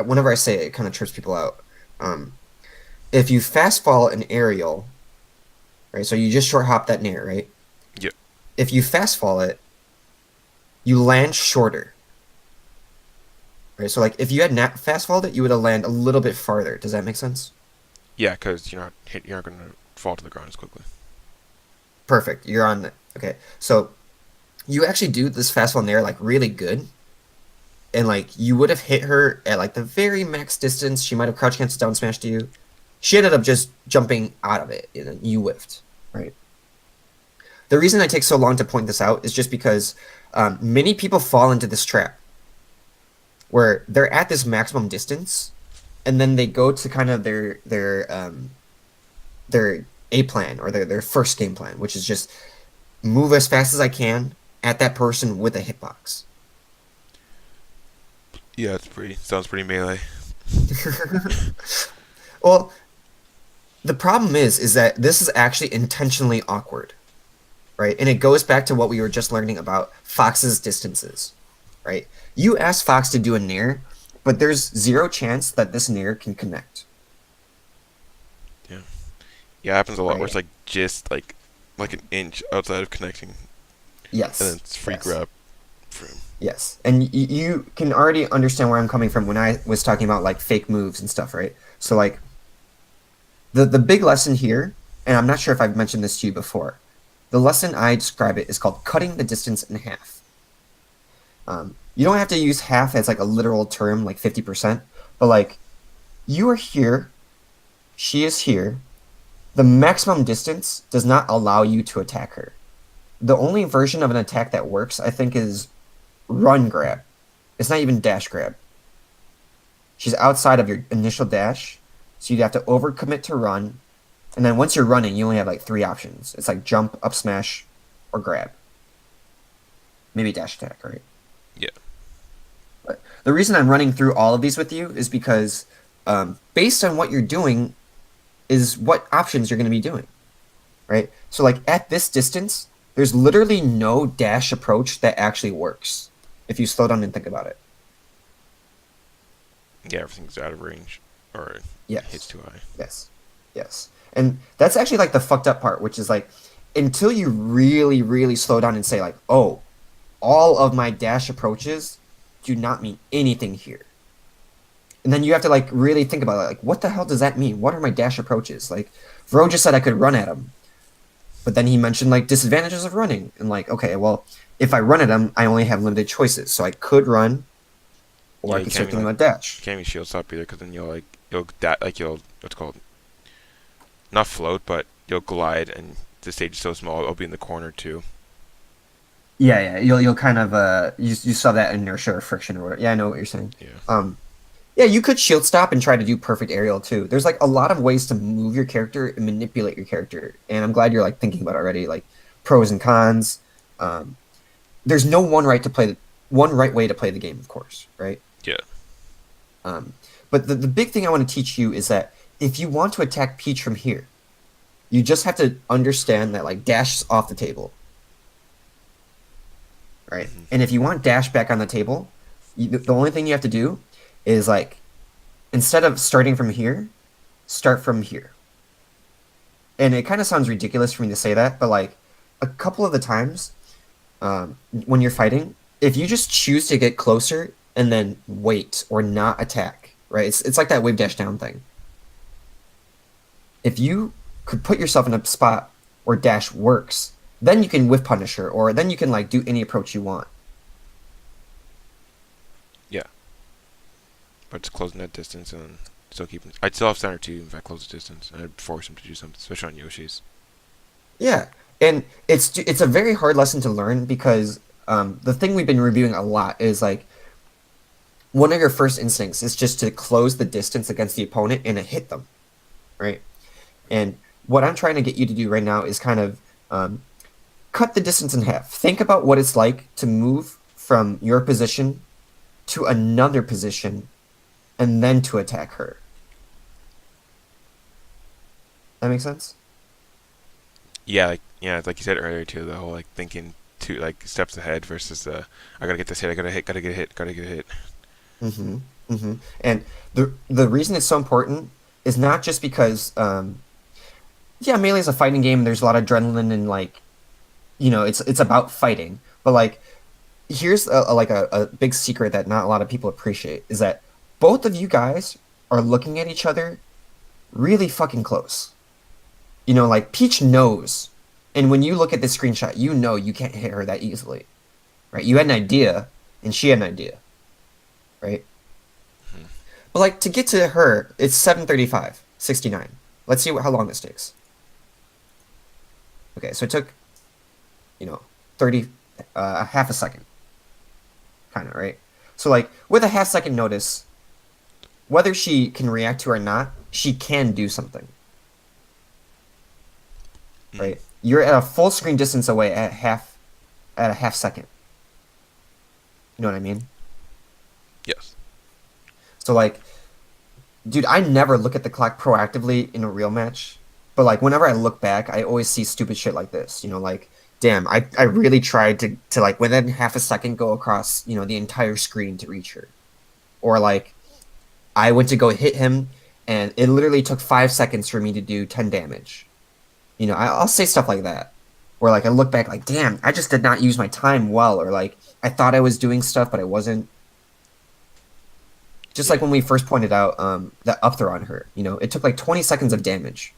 whenever I say it, it kind of trips people out. Um, if you fast fall an aerial, right? So you just short hop that nair, right? Yep. If you fast fall it, you land shorter, right? So like if you had fast falled it, you would have land a little bit farther. Does that make sense? Yeah, because you're not gonna fall to the ground as quickly. Perfect. You're on. Okay, so you actually do this fast fall nair like really good, and like you would have hit her at like the very max distance. She might have crouch cancel down smashed you. She ended up just jumping out of it, and you whiffed, right? The reason I take so long to point this out is just because many people fall into this trap where they're at this maximum distance, and then they go to kind of their A plan or their first game plan, which is just move as fast as I can at that person with a hitbox. Yeah, sounds pretty melee. Well, the problem is that this is actually intentionally awkward, right? And it goes back to what we were just learning about Fox's distances, right? You ask Fox to do a nair, but there's zero chance that this nair can connect, Yeah. Yeah, it happens a lot where right? it's like just like an inch outside of connecting, and then Yes, it's free yes, grab for him. yes. And you can already understand where I'm coming from when I was talking about like fake moves and stuff, right? So like the big lesson here, and I'm not sure if I've mentioned this to you before. The lesson I describe it is called cutting the distance in half. You don't have to use half as like a literal term, like 50%, but like you are here, she is here. The maximum distance does not allow you to attack her. The only version of an attack that works, I think, is run grab. It's not even dash grab. She's outside of your initial dash, so you'd have to overcommit to run, and then once you're running, you only have like three options. It's like jump, up smash, or grab. Maybe dash attack, right? Yeah. the reason I'm running through all of these with you is because based on what you're doing is what options you're going to be doing, right? So like at this distance, there's literally no dash approach that actually works if you slow down and think about it. Yeah, everything's out of range or hits Yes. too high. Yes. Yes. And that's actually like the fucked up part, which is like until you really, really slow down and say like, oh, all of my dash approaches do not mean anything here. And then you have to like really think about it. Like, what the hell does that mean? What are my dash approaches? Like, Vero just said I could run at him, but then he mentioned like disadvantages of running. And like, okay, well, if I run at him, I only have limited choices. So I could run, or Yeah, I you could can't start even thinking like about dash. can't even shield stop either because then you'll what's it called, not float, but you'll glide and the stage is so small it'll be in the corner too. Yeah, yeah. You'll kind of you saw that inertia or friction or whatever. Yeah, I know what you're saying. Yeah. Yeah, you could shield stop and try to do perfect aerial too. There's like a lot of ways to move your character and manipulate your character, and I'm glad you're like thinking about it already, like pros and cons. Um, there's no one right way to play the game, of course, right? Yeah. Um, but the big thing I want to teach you is that if you want to attack Peach from here, you just have to understand that like dash is off the table, right? Hmm. And if you want dash back on the table, the only thing you have to do is like instead of starting from here, start from here. And it kind of sounds ridiculous for me to say that, but like a couple of the times when you're fighting, if you just choose to get closer and then wait or not attack, right? It's like that wave dash down thing. If you could put yourself in a spot where dash works, then you can whiff Punisher, or then you can like do any approach you want. Yeah. But it's closing that distance and still keeping. I'd still have center too if I close the distance. And I'd force him to do something, especially on Yoshi's. Yeah, and it's a very hard lesson to learn because the thing we've been reviewing a lot is like one of your first instincts is just to close the distance against the opponent and hit them, right? And what I'm trying to get you to do right now is kind of cut the distance in half. Think about what it's like to move from your position to another position and then to attack her. That makes sense? Yeah, like you said earlier too, the whole like thinking two like steps ahead versus I gotta get this hit, I gotta hit, gotta get a hit, gotta get a hit. Mm-hmm. Mm-hmm. And the reason it's so important is not just because yeah, Melee is a fighting game. There's a lot of adrenaline and like it's about fighting. But like here's a big secret that not a lot of people appreciate is that both of you guys are looking at each other really fucking close. Like Peach knows, and when you look at this screenshot, you know you can't hit her that easily, right? You had an idea, and she had an idea, right? Hmm. But like to get to her, it's 7:35, 69. Let's see how long this takes. Okay, so it took, 30, half a second, kind of, right? So like with a half second notice, whether she can react to or not, she can do something, Mm. right? You're at a full screen distance away at a half second. You know what I mean? Yes. So like, dude, I never look at the clock proactively in a real match, but like whenever I look back, I always see stupid shit like this. Like, damn, I really tried to like within half a second go across, the entire screen to reach her. Or like I went to go hit him and it literally took 5 seconds for me to do 10 damage. I'll say stuff like that. Where like I look back like, damn, I just did not use my time well, or like I thought I was doing stuff but I wasn't. Just like Yeah. when we first pointed out that up throw on her, it took like 20 seconds of damage.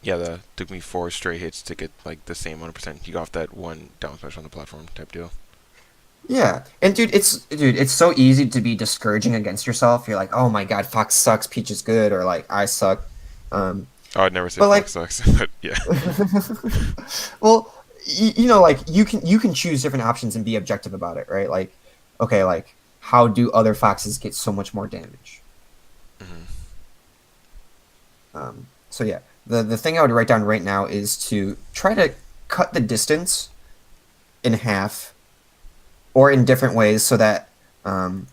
Yeah, that took me four straight hits to get like the same 100%. You got off that one down smash on the platform type deal. Yeah, and dude, it's so easy to be discouraging against yourself. You're like, oh my god, Fox sucks, Peach is good, or like I suck. Um, Oh, I'd never say but Fox like, sucks, but yeah. well, like you can choose different options and be objective about it, right? Like, okay, like how do other foxes get so much more damage? Hmm. So yeah, the thing I would write down right now is to try to cut the distance in half or in different ways so that Um,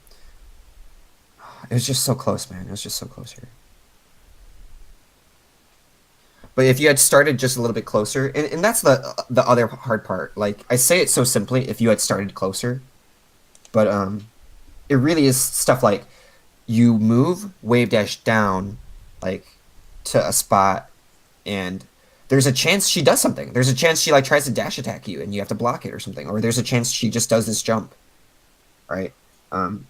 it was just so close, man. It was just so close here. But if you had started just a little bit closer, and that's the other hard part. Like I say it so simply, if you had started closer, but it really is stuff like you move wave dash down, like to a spot, and there's a chance she does something. There's a chance she like tries to dash attack you, and you have to block it or something. Or there's a chance she just does this jump, right? Um,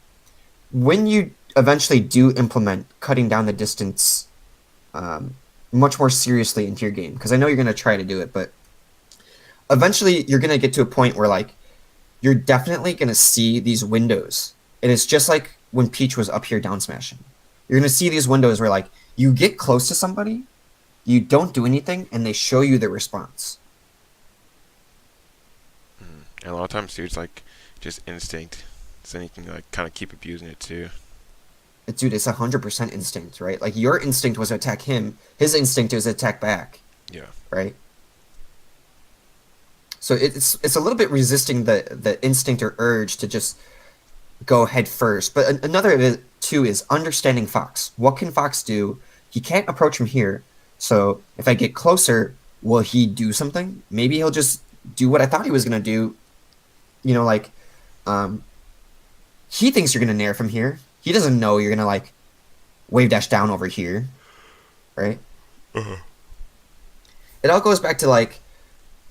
when you eventually do implement cutting down the distance um, much more seriously into your game, because I know you're going to try to do it, but eventually you're going to get to a point where like you're definitely going to see these windows, and it's just like when Peach was up here down smashing. You're going to see these windows where like you get close to somebody, you don't do anything, and they show you their response. And a lot of times, too, it's like just instinct. So then you can like kind of keep abusing it too. Dude, it's 100% instinct, right? Like your instinct was to attack him, his instinct is to attack back, Yeah. right? So it's a little bit resisting the instinct or urge to just go head first. But another of it too is understanding Fox. What can Fox do? He can't approach from here. So if I get closer, will he do something? Maybe he'll just do what I thought he was gonna do. You know, like um, he thinks you're gonna nair from here. He doesn't know you're gonna like wave dash down over here, right? Uh-huh. It all goes back to like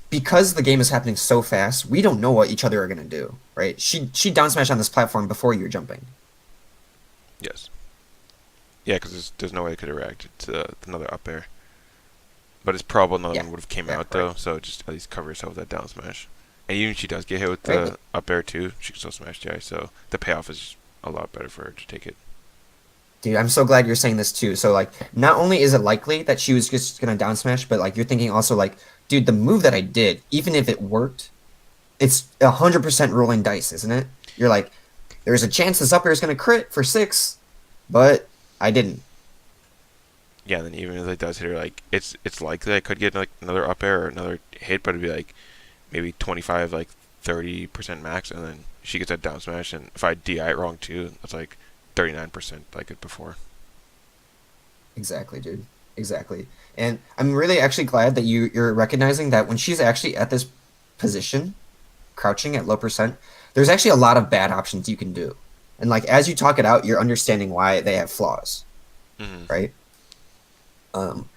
because the game is happening so fast, we don't know what each other are gonna do, right? She down smash on this platform before you're jumping. Yes. Yeah, because there's no way I could have reacted to another up air. But it's probable none of Yeah, them would have came yeah, out right, though, so just at least cover yourself with that down smash. And even if she does get hit with right. the up air too, she can still smash Jai, so the payoff is a lot better for her to take it. Dude, I'm so glad you're saying this too. So like, not only is it likely that she was just gonna down smash, but like you're thinking also like, dude, the move that I did, even if it worked, it's 100% rolling dice, isn't it? You're like, there's a chance this up air is gonna crit for 6, but I didn't. Yeah, and then even if it does hit her, like it's likely I could get like another up air or another hit, but it'd be like maybe 25, like 30% max, and then she gets that down smash, and if I DI it wrong too, that's like 39% like it before. Exactly, dude. Exactly. And I'm really actually glad that you're recognizing that when she's actually at this position, crouching at low percent, there's actually a lot of bad options you can do. And like as you talk it out, you're understanding why they have flaws, Hmm. right? Um,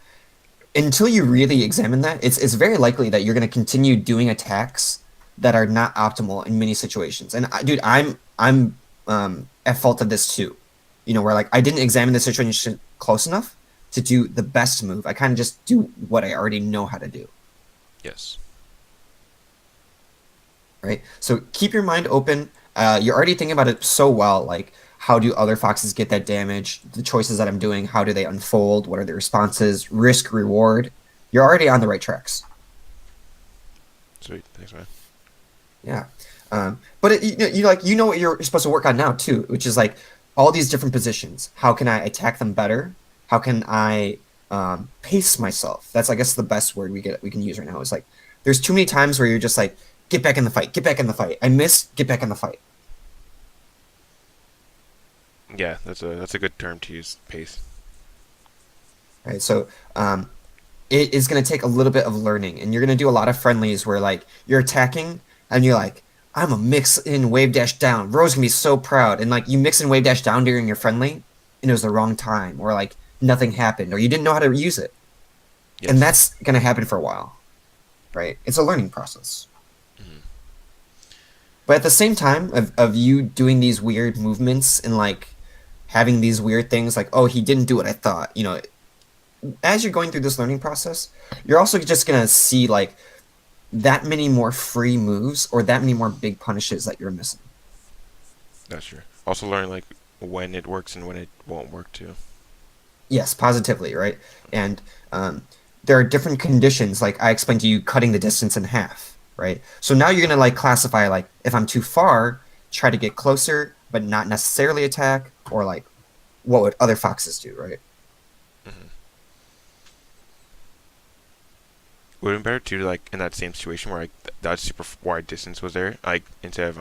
until you really examine that, it's very likely that you're going to continue doing attacks that are not optimal in many situations. And dude, I'm at fault of this too. You know, where like I didn't examine the situation close enough to do the best move. I kind of just do what I already know how to do, Yes. right? So keep your mind open. You're already thinking about it so well. Like, how do other foxes get that damage? The choices that I'm doing, how do they unfold? What are the responses? Risk, reward. You're already on the right tracks. Sweet. Thanks, man. Yeah. But you know what you're supposed to work on now too, which is like all these different positions. How can I attack them better? How can I pace myself? That's I guess the best word we can use right now. Is like there's too many times where you're just like get back in the fight, get back in the fight. I missed, get back in the fight. Yeah, that's a good term to use. Pace. Right. So it is going to take a little bit of learning, and you're going to do a lot of friendlies where like you're attacking and you're like, I'm a mix in wave dash down. Rose gonna be so proud, and like you mix in wave dash down during your friendly, and it was the wrong time, or like nothing happened, or you didn't know how to use it, and Yes. that's gonna happen for a while, right? It's a learning process. Hmm. But at the same time of you doing these weird movements and like having these weird things like, oh, he didn't do what I thought, you know, as you're going through this learning process, you're also just gonna see like that many more free moves or that many more big punishes that you're missing. That's true. Also learn like when it works and when it won't work too. Yes, positively, right? And there are different conditions, like I explained to you, cutting the distance in half, right? So now you're gonna like classify like if I'm too far, try to get closer, but not necessarily attack, or like what would other foxes do, right? Hmm. Would it be better too, like in that same situation where like that super wide distance was there, like instead of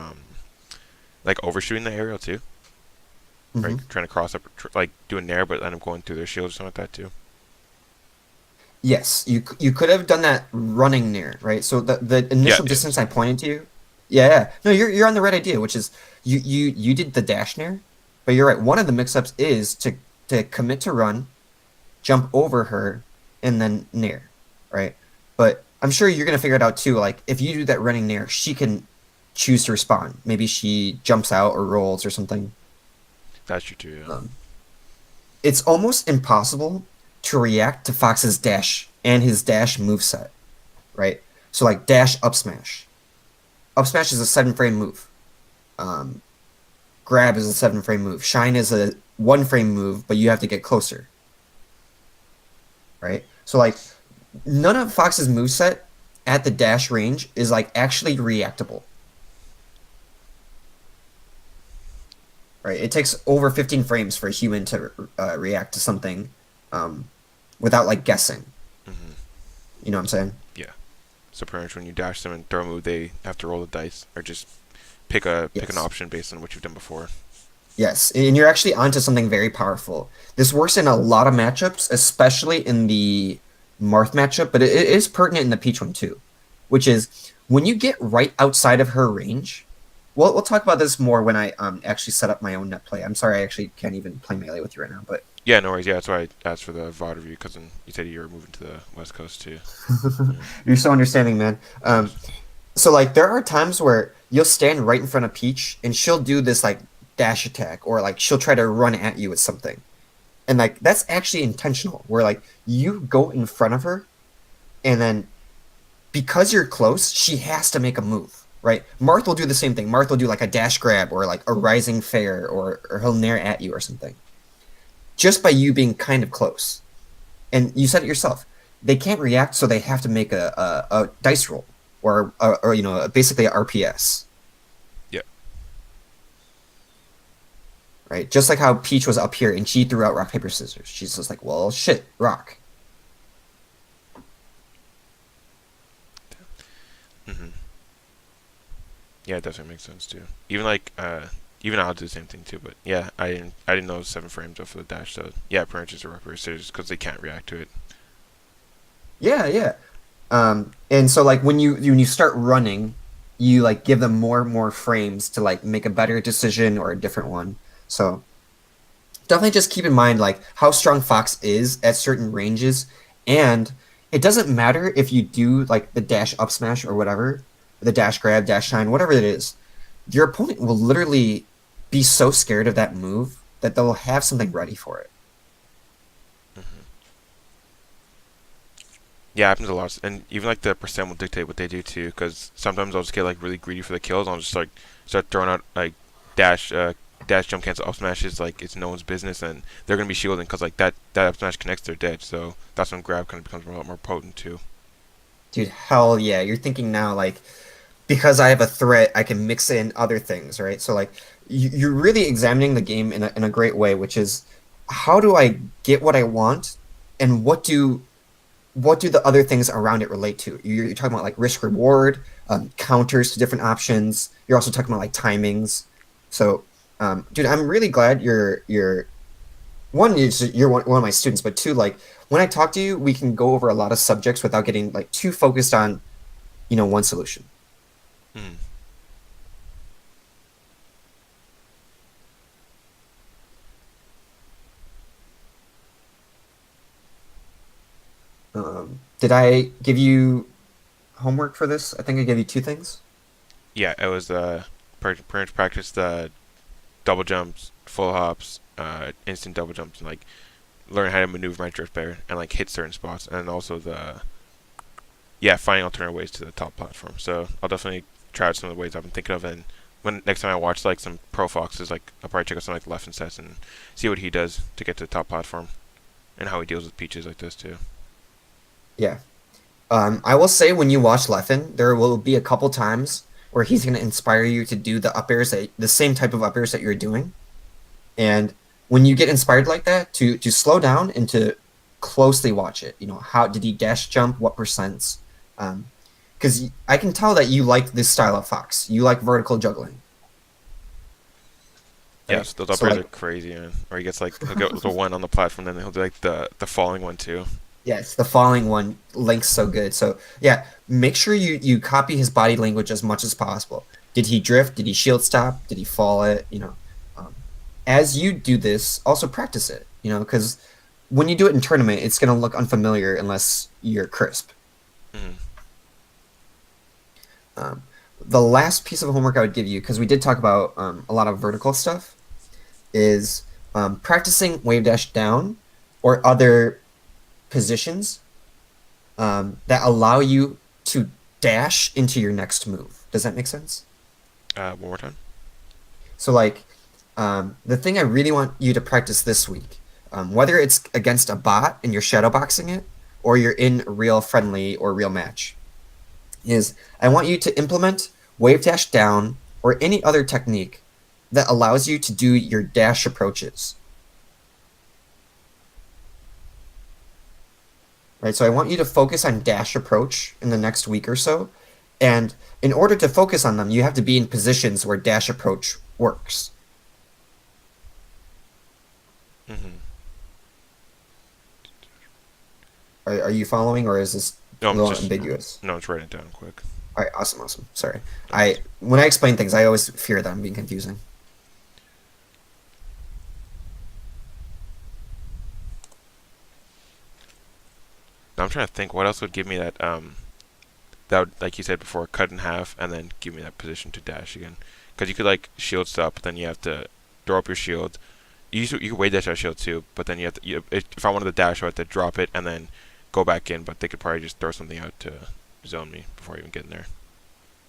like overshooting the aerial too, Hmm. right? Trying to cross up, like doing nair, but end up going through their shield or something like that too. Yes, you could have done that running near, right? So the Yeah, initial yeah, distance I pointed to you, yeah, yeah. No, you're on the right idea, which is you did the dash near, but you're right. One of the mix-ups is to commit to run, jump over her, and then near, right? But I'm sure you're gonna figure it out too. Like if you do that running near, she can choose to respond. Maybe she jumps out or rolls or something. that's true too. Yeah. Um, it's almost impossible to react to Fox's dash and his dash moveset, right? So like dash up smash. Up smash is a 7 frame move. Um, grab is a 7 frame move. Shine is a 1 frame move, but you have to get closer, right? So like none of Fox's moveset at the dash range is like actually reactable, right? It takes over 15 frames for a human to react to something um, without like guessing. Hmm. You know what I'm saying? Yeah. So pretty much when you dash them and throw a move, they have to roll the dice or just pick an Yes. option based on what you've done before. Yes, and you're actually onto something very powerful. This works in a lot of matchups, especially in the Marth matchup, but it is pertinent in the Peach one too, which is when you get right outside of her range. Well, we'll talk about this more when I actually set up my own net play. I'm sorry, I actually can't even play melee with you right now, but Yeah, no worries. Yeah, that's why I asked for the VOD review because you said you were moving to the West Coast too. Yeah, you're so understanding, man. of course. So like there are times where you'll stand right in front of Peach and she'll do this like dash attack or like she'll try to run at you with something. And like that's actually intentional where like you go in front of her and then because you're close she has to make a move, right? Marth will do the same thing. Marth will do like a dash grab or like a rising fair or he'll nair at you or something just by you being kind of close. And you said it yourself, they can't react, so they have to make a dice roll or you know basically a RPS, Yeah. right? Just like how Peach was up here and she threw out rock paper scissors, she's just like, well shit, rock. Hmm. Yeah, it definitely makes sense too. Even like even I'll do the same thing too. But yeah, I didn't know it was 7 frames off of the dash. So yeah, pretty much just a rock paper scissors because they can't react to it. Yeah, yeah. And so like when you start running, you like give them more and more frames to like make a better decision or a different one. So definitely just keep in mind like how strong Fox is at certain ranges, and it doesn't matter if you do like the dash up smash or whatever, the dash grab, dash shine, whatever it is. Your opponent will literally be so scared of that move that they'll have something ready for it. Hmm. Yeah, it happens a lot, and even like the percent will dictate what they do too. Because sometimes I'll just get like really greedy for the kills. I'll just like start throwing out like dash, dash jump cancel up smashes like it's no one's business, and they're gonna be shielding because like that up smash connects their dead. So that's when grab kind of becomes a lot more potent too. Dude, hell yeah! You're thinking now like because I have a threat, I can mix in other things, right? So like you're really examining the game in a great way, which is how do I get what I want, and what do the other things around it relate to? You're talking about like risk reward, counters to different options. You're also talking about like timings. So, dude, I'm really glad you're one, you're one of my students, but two, like when I talk to you, we can go over a lot of subjects without getting like too focused on one solution. Mm. Did I give you homework for this? I think I gave you two things. Yeah, it was pretty much practice the double jumps, full hops, instant double jumps, and like learn how to maneuver my drift bear and like hit certain spots, and also the yeah finding alternate ways to the top platform. So I'll definitely try out some of the ways I've been thinking of, and when next time I watch like some pro foxes, like I'll probably check out some like left and sets and see what he does to get to the top platform and how he deals with peaches like this too. Yeah. I will say when you watch Leffen, there will be a couple times where he's going to inspire you to do the up airs the same type of up airs that you're doing. And when you get inspired like that, to slow down and to closely watch it. How did he dash jump? What percents? Because I can tell that you like this style of fox. You like vertical juggling. right? Yes, those So upgrades are like, crazy, man. Or he gets like he'll get the one on the platform, then he'll do like the falling one too. yes, the falling one links so good. So yeah, make sure you copy his body language as much as possible. Did he drift? Did he shield stop? Did he fall it? Um, as you do this, also practice it. Because when you do it in tournament, it's gonna look unfamiliar unless you're crisp. Hmm. Um, the last piece of homework I would give you, because we did talk about a lot of vertical stuff, is practicing wave dash down or other positions that allow you to dash into your next move. Does that make sense? One more time. So, like, the thing I really want you to practice this week, whether it's against a bot and you're shadowboxing it, or you're in real friendly or real match, is I want you to implement wave dash down or any other technique that allows you to do your dash approaches. Right? So I want you to focus on dash approach in the next week or so. And in order to focus on them, you have to be in positions where dash approach works. Hmm. Are you following, or is this No, a I'm little just ambiguous? no, I'm just writing it down quick. All right, awesome, awesome. Sorry. No, it's- When I explain things, I always fear that I'm being confusing. Now I'm trying to think what else would give me that would, like you said before, cut in half and then give me that position to dash again. Because you could like shield stop, but then you have to throw up your shield. You could wait dash out shield too, but then you have to. If I wanted to dash, I have to drop it and then go back in. But they could probably just throw something out to zone me before I even get in there.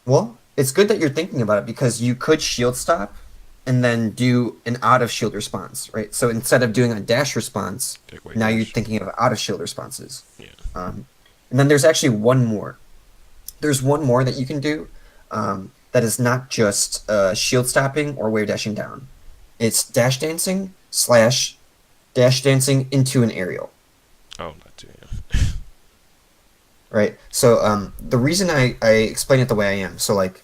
Well, it's good that you're thinking about it because you could shield stop and then do an out of shield response, right? So instead of doing a dash response, Take away now you're dash. thinking of out of shield responses. Yeah. And then there's actually one more. There's one more that you can do that is not just shield stopping or wave dashing down. It's dash dancing slash dash dancing into an aerial, Oh, that too. Yeah. right? So the reason I explain it the way I am, so like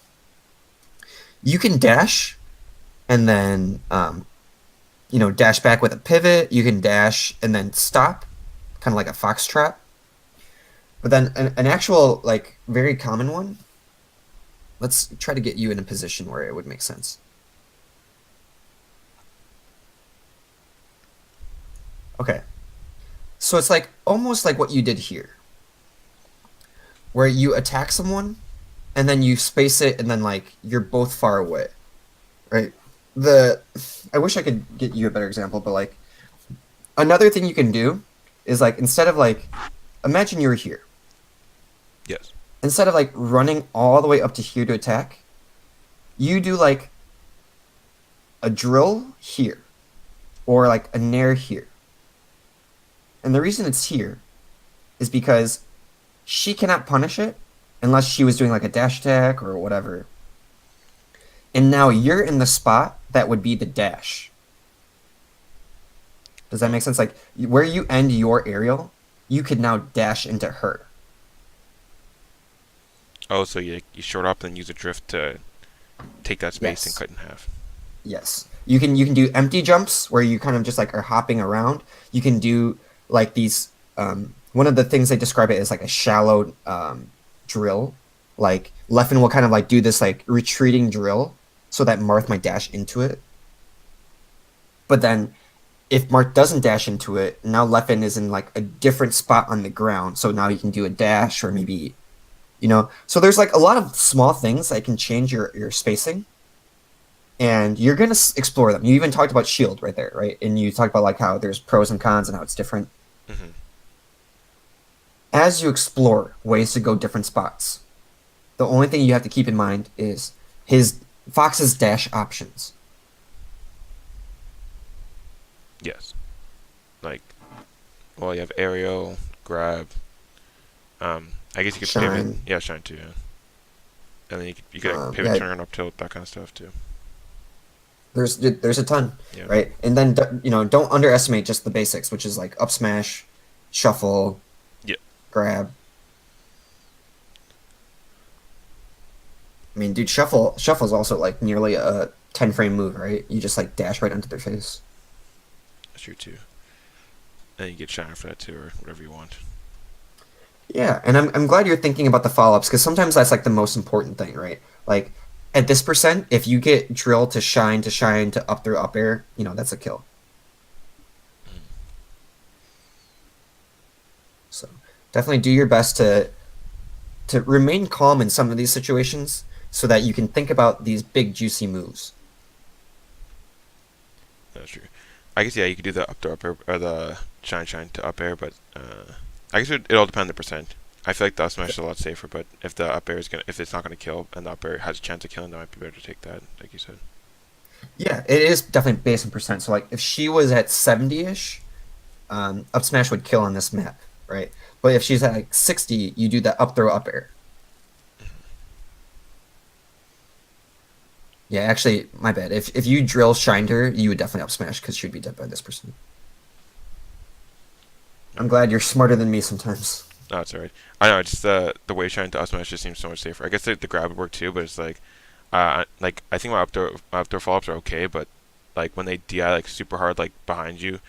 you can dash and then dash back with a pivot. You can dash and then stop, kind of like a foxtrot. But then an actual like very common one. Let's try to get you in a position where it would make sense. Okay, so it's like almost like what you did here, where you attack someone and then you space it and then like you're both far away, right? The I wish I could get you a better example, but like another thing you can do is like instead of like imagine you're here. Yes. Instead of like running all the way up to here to attack, you do like a drill here or like a nair here. And the reason it's here is because she cannot punish it unless she was doing like a dash attack or whatever. And now you're in the spot that would be the dash. Does that make sense? Like where you end your aerial, you could now dash into her. Oh, so you short up and use a drift to take that space and Yes. cut in half. Yes. You can do empty jumps where you kind of just like are hopping around. You can do like these one of the things they describe it as like a shallow drill. Like Leffen will kind of like do this like retreating drill so that Marth might dash into it. But then if Marth doesn't dash into it, now Leffen is in like a different spot on the ground. So now you can do a dash or maybe so there's like a lot of small things that can change your spacing, and you're gonna explore them. You even talked about shield right there, right? And you talked about like how there's pros and cons and how it's different. Hmm. As you explore ways to go different spots, the only thing you have to keep in mind is his Fox's dash options. Yes. Like, well, you have aerial, grab. I guess you could pivot. Shine. Yeah, shine too. Yeah. And then you could like, pivot, Yeah, turn, up tilt, that kind of stuff too. there's a ton, Yeah. right? And then don't underestimate just the basics, which is like up smash, shuffle, Yeah. grab. I mean, dude, shuffle is also like nearly a 10 frame move, right? You just like dash right onto their face. That's true too. And you get shine for that too, or whatever you want. Yeah, and I'm glad you're thinking about the follow-ups because sometimes that's like the most important thing, right? Like at this percent, if you get drill to shine to up through up air, that's a kill. So definitely do your best to remain calm in some of these situations so that you can think about these big juicy moves. That's true. I guess yeah, you could do the up to up air or the shine to up air, but I guess it all depends on the percent. I feel like the up smash is a lot safer, but if the up air is gonna, if it's not gonna kill and the up air has a chance of killing, then it might be better to take that, like you said. Yeah, it is definitely based on percent. So like if she was at 70-ish, up smash would kill on this map, right? But if she's at like 60, you do the up throw up air. Yeah, actually, my bad. If you drill shined her, you would definitely up smash because she'd be dead by this percent. I'm glad you're smarter than me sometimes. No, it's alright. I know, just the way shine to up smash just seems so much safer. I guess the grab would work too, but it's like I think my up throw follow ups are okay, but like when they DI like super hard like behind you,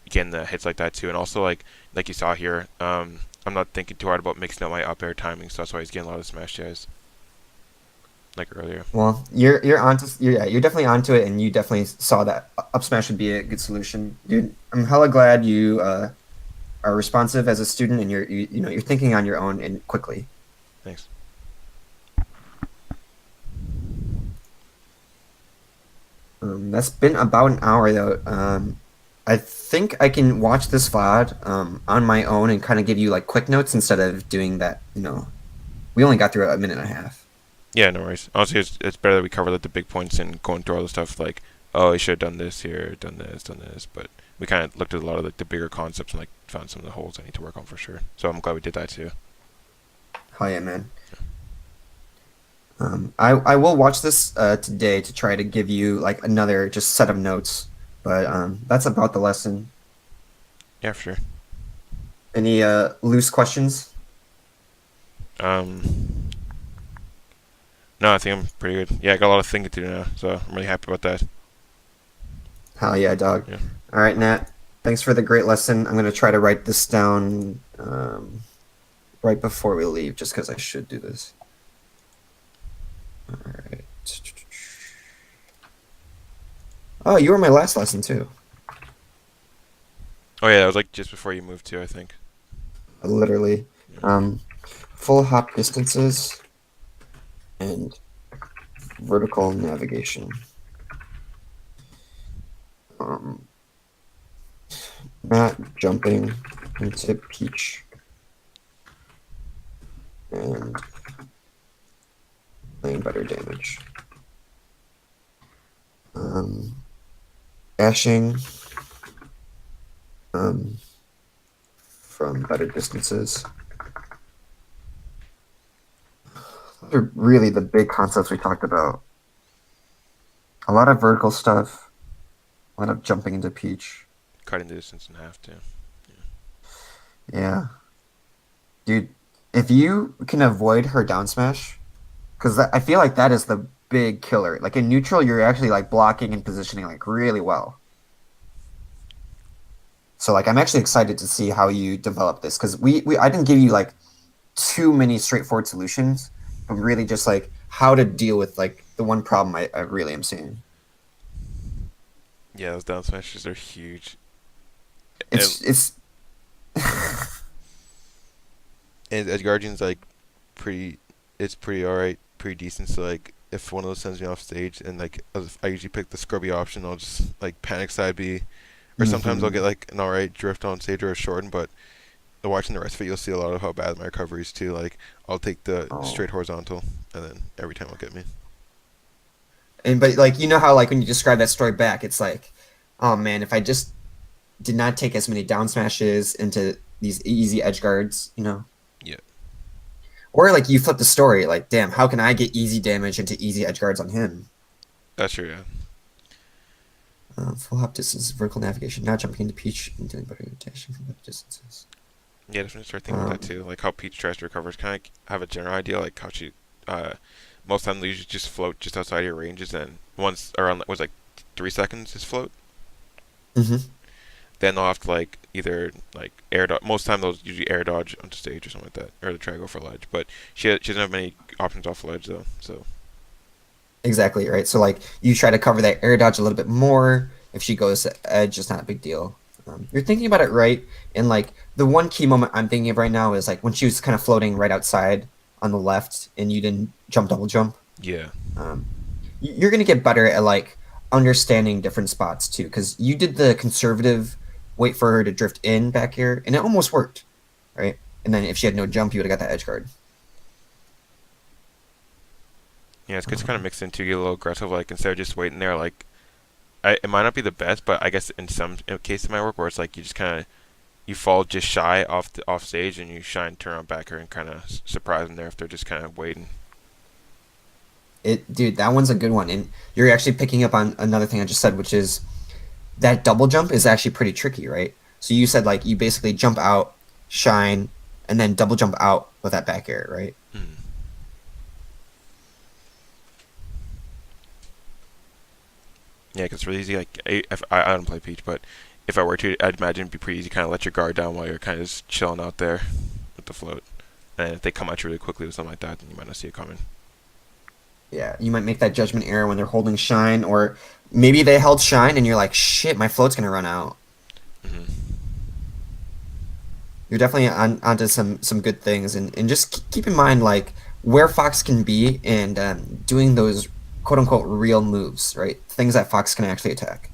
getting the hits like that too, and also like you saw here, I'm not thinking too hard about mixing up my up air timing, so that's why he's getting a lot of smash guys like earlier. Well, you're onto yeah, you're definitely onto it, and you definitely saw that up smash would be a good solution, dude. I'm hella glad you are responsive as a student, and you're thinking on your own and quickly. Thanks. That's been about an hour though. I think I can watch this VOD on my own and kind of give you like quick notes instead of doing that. We only got through a minute and a half. Yeah, no worries. Honestly, it's better that we cover like the big points and going through all the stuff like, oh, you should have done this here, done this, but we kind of looked at a lot of like the bigger concepts and like found some of the holes I need to work on for sure. So I'm glad we did that too. Hell yeah, man. I will watch this today to try to give you like another just set of notes, but that's about the lesson. Yeah, for sure. Any loose questions? Um, no, I think I'm pretty good. Yeah, I got a lot of thinking to do now, so I'm really happy about that. Hell yeah, dog. Yeah. All right, Nat. Thanks for the great lesson. I'm gonna try to write this down right before we leave, just because I should do this. All right. Oh, you were my last lesson too. Oh yeah, that was like just before you moved to, I think. Literally. Yeah. Full hop distances and vertical navigation. Um, Not jumping into Peach and laying better damage. Dashing from better distances. Those are really the big concepts we talked about. A lot of vertical stuff, a lot of jumping into Peach. Cutting the distance in half too. Yeah. Dude, if you can avoid her down smash, because I feel like that is the big killer. Like in neutral, you're actually like blocking and positioning like really well. So like I'm actually excited to see how you develop this because I didn't give you like too many straightforward solutions, but really just like how to deal with like the one problem I really am seeing. Yeah, those down smashes are huge. It's And Edguardian's like pretty, it's pretty alright, pretty decent. So like, if one of those sends me off stage, and like I usually pick the scrubby option, I'll just like panic side B, or sometimes I'll get like an alright drift on stage or a shorten. But watching the rest of it, you'll see a lot of how bad my recovery is too. Like I'll take the straight horizontal, and then every time it'll get me. but like how like when you describe that story back, it's like, oh man, if I just did not take as many down smashes into these easy edge guards. Yeah. Or like you flip the story, like, damn, how can I get easy damage into easy edge guards on him? That's true. Yeah. Full hop distance, vertical navigation, not jumping into Peach and doing better dashing from better distances. Yeah, definitely start thinking about that too. Like how Peach tries to recover. Kind of have a general idea like how she most time they usually just float just outside your ranges, and once around was like 3 seconds is float. Hmm. Then they'll have to like either like air dodge. Most time they'll usually air dodge onto stage or something like that, or they try to go for ledge. But she doesn't have many options off ledge though. So Exactly, right? So like you try to cover that air dodge a little bit more. If she goes to edge, it's not a big deal. You're thinking about it right. And like the one key moment I'm thinking of right now is like when she was kind of floating right outside on the left and you didn't jump double jump. yeah, Um, you're gonna get better at like understanding different spots too, because you did the conservative wait for her to drift in back here, and it almost worked, right? And then if she had no jump, you would have got that edge guard. yeah, it's good to kind of Um, mix in to get a little aggressive. Like instead of just waiting there, like it might not be the best, but I guess in some cases it might work where it's like you just kind of you fall just shy off stage and you shine turn on back her and kind of surprise them there if they're just kind of waiting. dude, that one's a good one, and you're actually picking up on another thing I just said, which is that double jump is actually pretty tricky, right? So you said like you basically jump out, shine, and then double jump out with that back air, right? Mm. Yeah, 'cause it's really easy. Like if I don't play Peach, but if I were to, I'd imagine it'd be pretty easy to kind of let your guard down while you're kind of just chilling out there with the float. And if they come at you really quickly with something like that, then you might not see it coming. Yeah, you might make that judgment error when they're holding shine, or maybe they held shine and you're like, shit, my float's gonna run out. Hmm. You're definitely onto some good things, and just keep in mind like where Fox can be and doing those quote unquote real moves, right? Things that Fox can actually attack.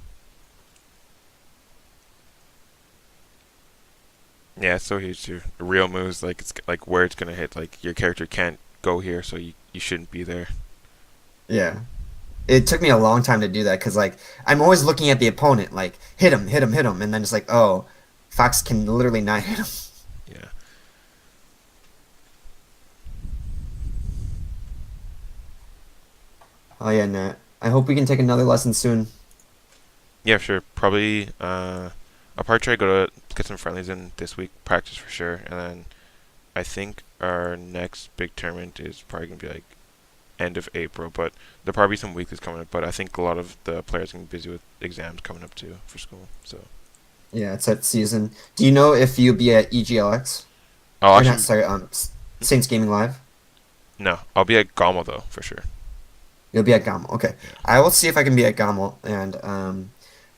Yeah, it's so huge too. The real moves, like it's like where it's gonna hit. Like your character can't go here, so you shouldn't be there. Yeah. It took me a long time to do that because like I'm always looking at the opponent, like hit him, hit him, hit him, and then it's like, oh, Fox can literally not hit him. Yeah. Oh yeah, Nat. I hope we can take another lesson soon. Yeah, sure. Probably. I'll probably try to go to get some friendlies in this week, practice for sure, and then I think our next big tournament is probably gonna be like end of April, but there'll probably be some weeklies coming up. But I think a lot of the players are gonna be busy with exams coming up too for school. So Yeah, it's that season. Do you know if you'll be at EGLX I'll or not? actually Sorry, Saints Gaming Live. no, I'll be at Gamo though for sure. You'll be at Gamo. Okay, Yeah. I will see if I can be at Gamo, and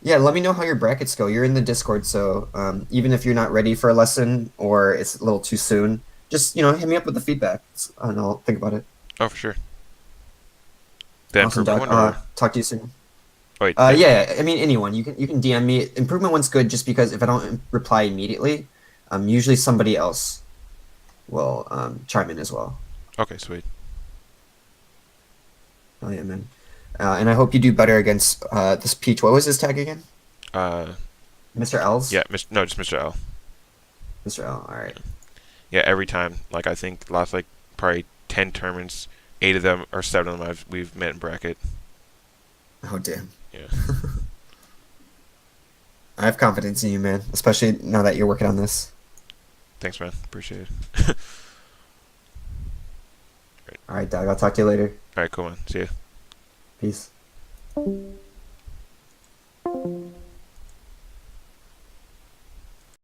yeah, let me know how your brackets go. You're in the Discord, so even if you're not ready for a lesson or it's a little too soon, just hit me up with the feedback, and I'll think about it. Oh, for sure. The Awesome, improvement Doc. one or Talk to you soon. oh, wait, the Yeah, I mean anyone. You can DM me. Improvement one's good just because if I don't reply immediately, usually somebody else will chime in as well. okay, sweet. Oh yeah, man. And I hope you do better against this Peach. What was his tag again? Uh, Mr. L's? yeah, no, just Mr. L. Mr. L. All right. Yeah, every time. Like I think last like probably 10 tournaments, 8 of them or 7 of them we've met in bracket. Oh damn. Yeah. I have confidence in you, man. Especially now that you're working on this. Thanks, man. Appreciate it. All right, Doug. I'll talk to you later. All right, cool, man. See ya. Peace.